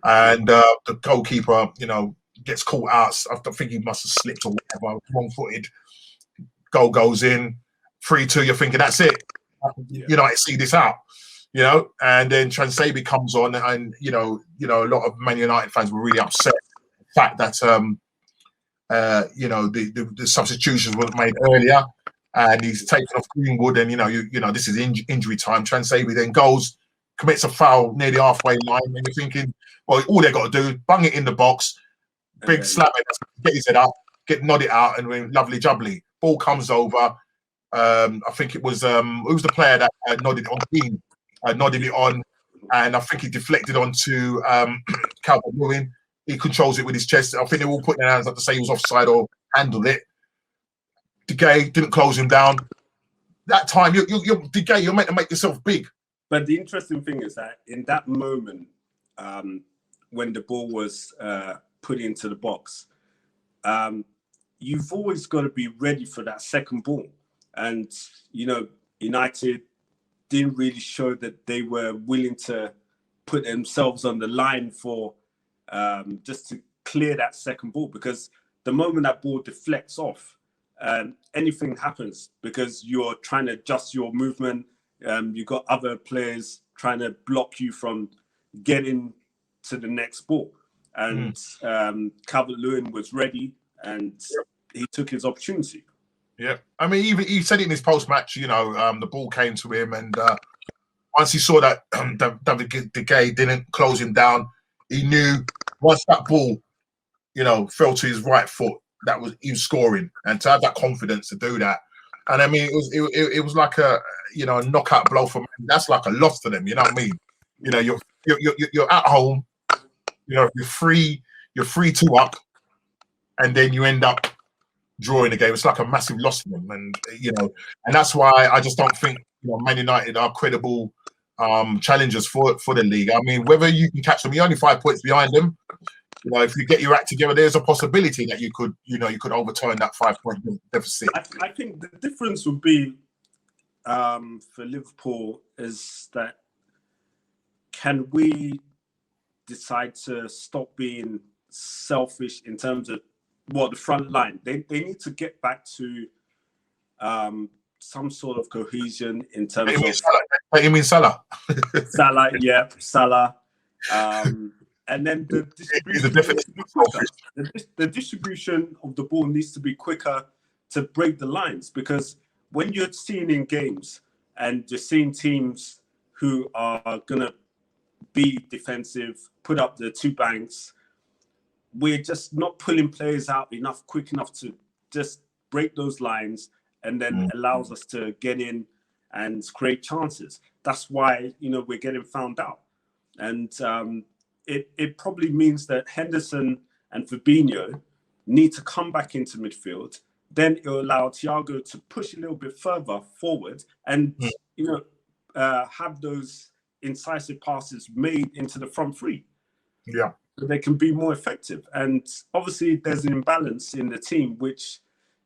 and the goalkeeper, you know, gets caught out. I think he must have slipped or whatever, wrong-footed. Goal goes in. 3-2, you're thinking that's it. United see this out, you know, and then Transabie comes on, and you know, a lot of Man United fans were really upset the fact that you know the substitutions were made earlier, and he's taken off Greenwood, and you know this is injury time. Transabie then goes, commits a foul near the halfway line, and you're thinking, well, all they got to do, bung it in the box, big slap it, get his head up, nod it out, and lovely jubbly. Ball comes over. I think it was who's the player that nodded it on Keane, nodded it on, and I think he deflected onto Calvert-Lewin. He controls it with his chest. I think they all put their hands up to say he was offside or handled it. De Gea didn't close him down. That time, you're De Gea, you're meant to make yourself big. But the interesting thing is that in that moment, when the ball was put into the box, you've always got to be ready for that second ball. And, you know, United didn't really show that they were willing to put themselves on the line for just to clear that second ball, because the moment that ball deflects off, anything happens because you're trying to adjust your movement. You've got other players trying to block you from getting to the next ball. And Calvert-Lewin was ready, and he took his opportunity. Yeah, I mean, even he said it in his post-match. You know, the ball came to him, and once he saw that David De Gea didn't close him down, he knew once that ball, you know, fell to his right foot, that was he was scoring, and to have that confidence to do that. And I mean, it was like a knockout blow for them. That's like a loss to them. You know what I mean? You know, you're at home. You know, you're 3-2 up, and then you end up drawing the game. It's like a massive loss for them, and and that's why I just don't think Man United are credible challengers for the league. I mean, whether you can catch them, you're only 5 points behind them. you know, if you get your act together, there's a possibility that you could overturn that 5-point deficit. I think the difference would be for Liverpool is that can we decide to stop being selfish in terms of the front line? They need to get back to some sort of cohesion in terms of. You mean Salah? Salah, yeah, Salah. And then the distribution of the ball needs to be quicker to break the lines, because when you're seeing in games and you're seeing teams who are going to be defensive, put up the two banks, we're just not pulling players out quick enough to just break those lines, and then allows us to get in and create chances. That's why, we're getting found out. And it probably means that Henderson and Fabinho need to come back into midfield. Then it will allow Thiago to push a little bit further forward and, have those incisive passes made into the front three. Yeah. So they can be more effective. And obviously there's an imbalance in the team, which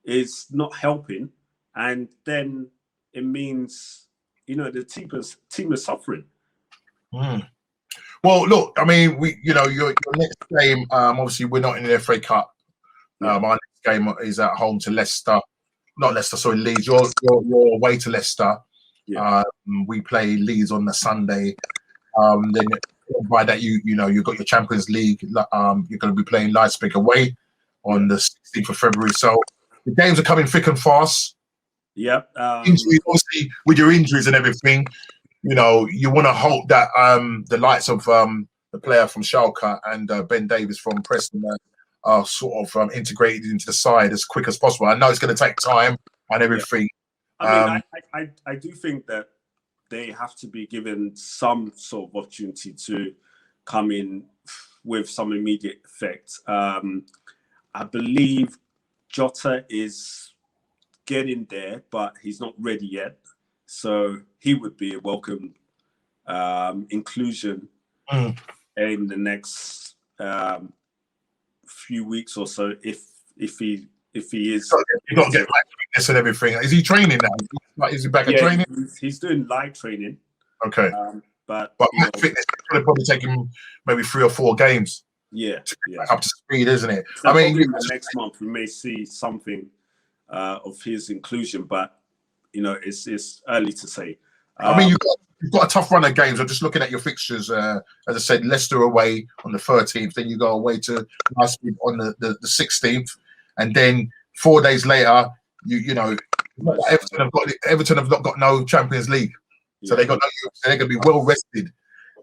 is not helping. And then it means, the team is suffering. Well, look, I mean, your next game, obviously we're not in the FA Cup. Our next game is at home to Leicester. Not Leicester, sorry, Leeds. You're away to Leicester. Yeah. We play Leeds on the Sunday. Then by that, you've got your Champions League. You're going to be playing Leipzig away on the 16th of February. So the games are coming thick and fast. Yep. Injuries, obviously, with your injuries and everything, you want to hope that the likes of the player from Schalke and Ben Davies from Preston are sort of integrated into the side as quick as possible. I know it's going to take time and everything. Yeah. I do think that they have to be given some sort of opportunity to come in with some immediate effect. I believe Jota is getting there, but he's not ready yet. So he would be a welcome inclusion in the next few weeks or so, if he is. You've got to get back to fitness and everything. Is he training now? Is he back at training? He's doing live training. Okay. But fitness is going to probably take him maybe 3 or 4 games. Yeah. Up to speed, isn't it? So I mean, next month we may see something of his inclusion, but it's early to say. I mean, you've got a tough run of games. I'm just looking at your fixtures. As I said, Leicester away on the 13th, then you go away to Leipzig on the 16th, and then 4 days later, Everton have not got no Champions League, so they got no. They're going to be well rested.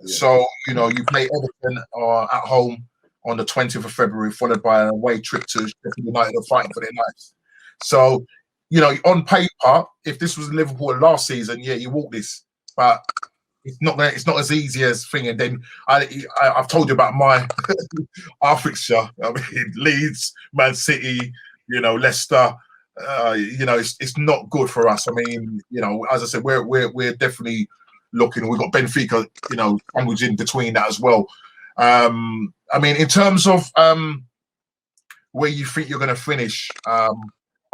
Yeah. So you play Everton at home on the 20th of February, followed by an away trip to Sheffield United, are fighting for their lives. So, on paper, if this was Liverpool last season, you walk this, but it's not as easy as thing. And then I've told you about our fixture. I mean, Leeds, Man City, Leicester. It's not good for us. I mean, as I said, we're definitely looking. We've got Benfica, sandwiched in between that as well. I mean, in terms of where you think you're going to finish,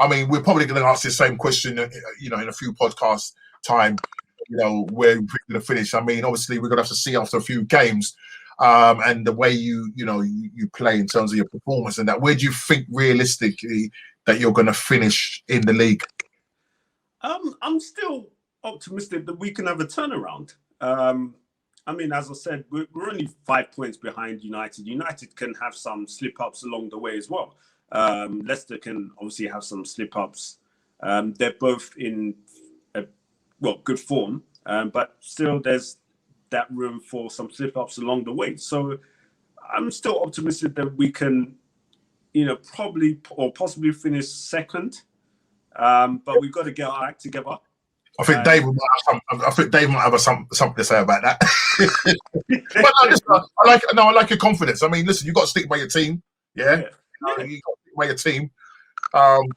I mean, we're probably going to ask the same question, in a few podcasts time, where we're going to finish. I mean, obviously, we're going to have to see after a few games and the way you play in terms of your performance and that. Where do you think realistically that you're going to finish in the league? I'm still optimistic that we can have a turnaround. I mean, as I said, we're only 5 points behind United. United can have some slip-ups along the way as well. Leicester can obviously have some slip-ups. They're both in good form, but still there's that room for some slip-ups along the way. So I'm still optimistic that we can, probably or possibly finish second. But we've got to get our act together. I think Dave might have something to say about that. But no, listen, I like your confidence. I mean, listen, you've got to stick by your team. Yeah. You've got to stick by your team.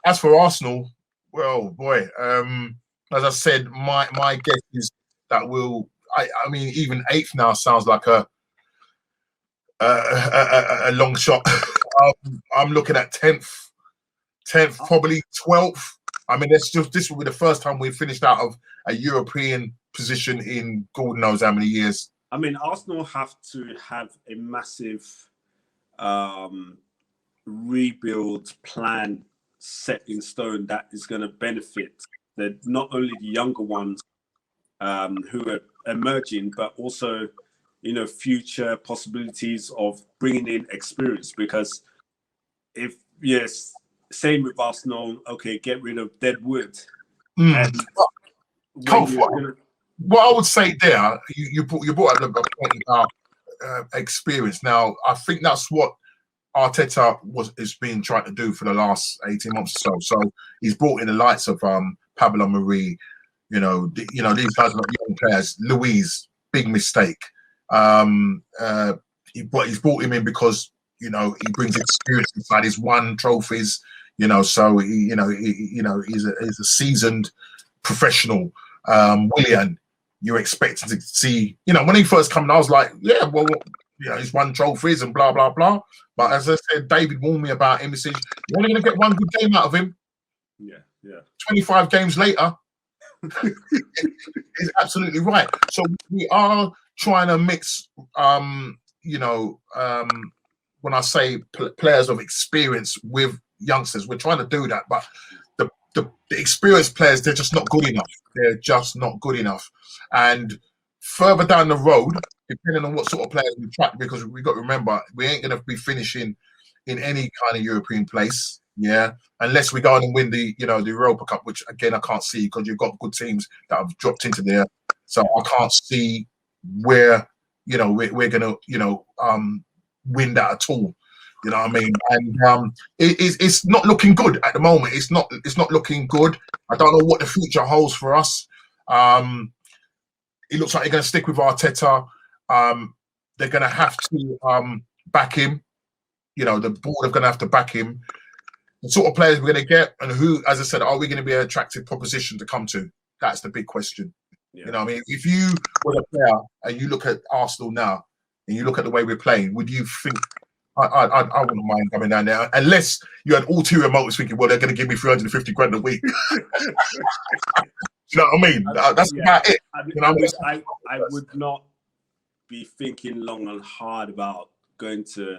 As for Arsenal, well, boy, as I said, my guess is that I mean, even 8th now sounds like a a long shot. I'm looking at 10th, probably 12th. I mean, this will be the first time we've finished out of a European position in God knows how many years. I mean, Arsenal have to have a massive rebuild plan set in stone that is going to benefit not only the younger ones who are emerging, but also, you know, future possibilities of bringing in experience. Because same with Arsenal, okay, get rid of dead wood. And what I would say there, you brought up a point about experience. Now, I think that's what Arteta is being trying to do for the last 18 months or so. So he's brought in the likes of Pablo Mari, these guys are not young players. Louise, big mistake. But he's brought him in because he brings experience inside. He's won trophies, so he's a seasoned professional. Willian, you're expecting to see, when he first came in, I was like, yeah, well, he's won trophies and blah, blah, blah. But as I said, David warned me about him. He said, you're only going to get one good game out of him. Yeah. 25 games later, he's absolutely right. So we are trying to mix, when I say players of experience with youngsters, we're trying to do that. But the experienced players, they're just not good enough. They're just not good enough. And further down the road, depending on what sort of players we track, because we've got to remember, we ain't going to be finishing in any kind of European place, unless we go on and win the Europa Cup, which again I can't see because you've got good teams that have dropped into there. So I can't see where we're going to win that at all. You know what I mean? And it's not looking good at the moment. It's not looking good. I don't know what the future holds for us. It looks like they're going to stick with Arteta. They're going to have to back him. The board are going to have to back him. The sort of players we're going to get, and who, as I said, are we going to be an attractive proposition to come to? That's the big question. Yeah. You know what I mean? If you were a player and you look at Arsenal now and you look at the way we're playing, would you think, I wouldn't mind coming down there, unless you had ulterior motives thinking, well, they're going to give me 350 grand a week. You know what I mean? That's about it. I would not be thinking long and hard about going to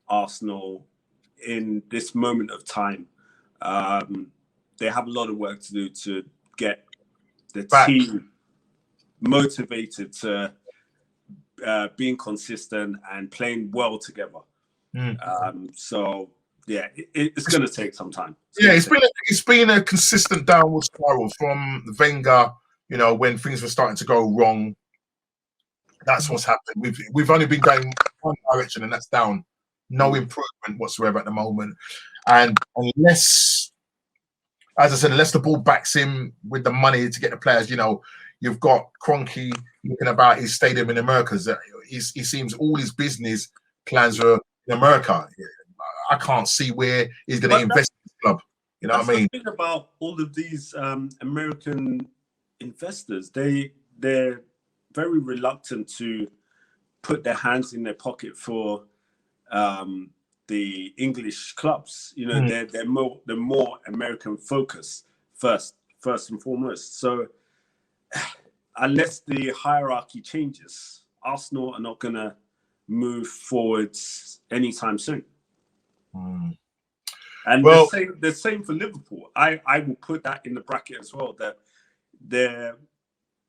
Arsenal in this moment of time. They have a lot of work to do to get the team motivated to being consistent and playing well together. So yeah, it's going to take some time. It's been a consistent downward spiral from Wenger. When things were starting to go wrong, that's what's happened. We've only been going one direction, and that's down. No improvement whatsoever at the moment. And unless, as I said, unless the ball backs him with the money to get the players, you've got Kroenke looking about his stadium in America. He seems all his business plans are in America. I can't see where he's going to invest in the club. You know what I mean? The thing about all of these American investors, they're very reluctant to put their hands in their pocket for the English clubs. They're more American focused first and foremost. So unless the hierarchy changes, Arsenal are not going to move forwards anytime soon. And the same for Liverpool. I will put that in the bracket as well. That they're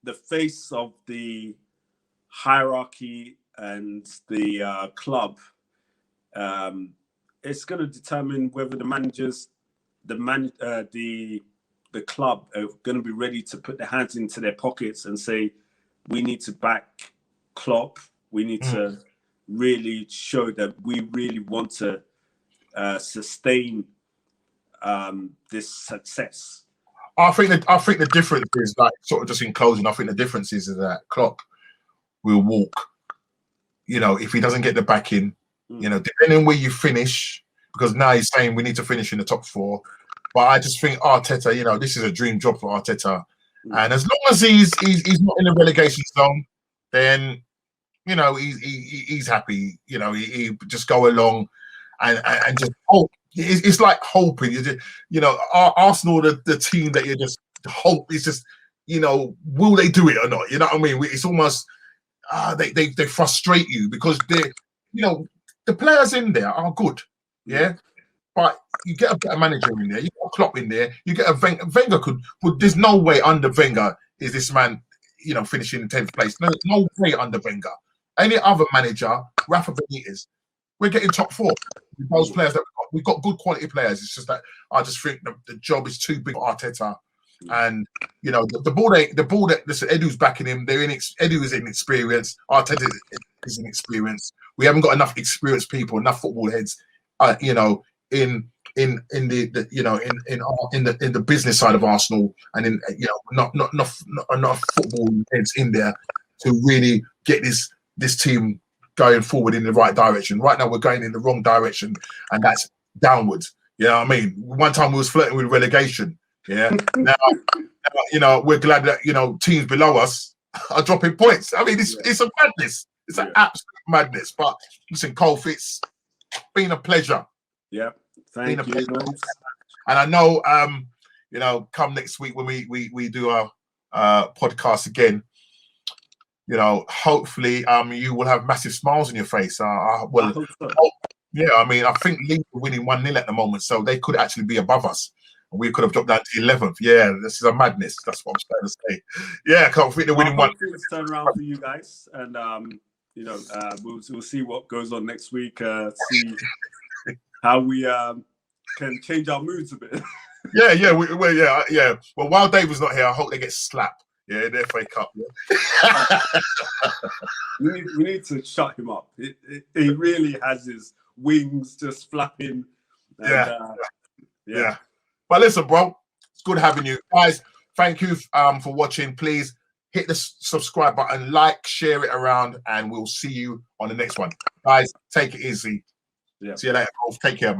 the face of the hierarchy and the club. It's going to determine whether the managers, the club are going to be ready to put their hands into their pockets and say, we need to back Klopp. We need to really show that we really want to sustain this success. I think the difference is, like, sort of just in closing, I think the difference is that Klopp will walk. If he doesn't get the backing, depending on where you finish, because now he's saying we need to finish in the top 4. But I just think Arteta, this is a dream job for Arteta. And as long as he's not in the relegation zone, then you know, he's happy. You know, he just go along and just hope. It's like hoping. You just, you know, Arsenal, the team that you just hope is just, you know, will they do it or not? You know what I mean? It's almost they frustrate you because they, you know, the players in there are good, yeah. But you get a better manager in there. You got a Klopp in there. You get a Wenger could. But there's no way under Wenger is this man, you know, finishing in 10th place. No way under Wenger. Any other manager, Rafa Benitez, we're getting top 4. Those players that we've got good quality players. It's just that I just think the job is too big for Arteta. And you know the ball that listen, Edu's backing him. Edu is inexperienced. Arteta is inexperienced. We haven't got enough experienced people, enough football heads. You know, in the you know in the business side of Arsenal, and in you know not enough football heads in there to really get this team going forward in the right direction. Right now we're going in the wrong direction, and that's downwards. You know what I mean? One time we was flirting with relegation. Yeah. Now you know we're glad that you know teams below us are dropping points. I mean it's a madness. It's an absolute madness. But listen, Cole, it's been a pleasure. Yeah, thank you. And I know you know, come next week when we do our podcast again, you know, hopefully you will have massive smiles on your face. Well, I hope so. Yeah, I mean, I think Leeds are winning 1-0 at the moment, so they could actually be above us. We could have dropped down to 11th. Yeah, this is a madness. That's what I'm trying to say. Yeah, I can't think they're winning 1. Things turn around for you guys, and you know, we'll see what goes on next week. See how we can change our moods a bit. Yeah. Well, while David's not here, I hope they get slapped. Yeah, in the FA Cup. Yeah. we need to shut him up. He really has his wings just flapping. And, yeah. But listen, bro, it's good having you guys. Thank you for watching. Please hit the subscribe button, like, share it around, and we'll see you on the next one. Guys, take it easy. Yeah. See you later. Take care, man.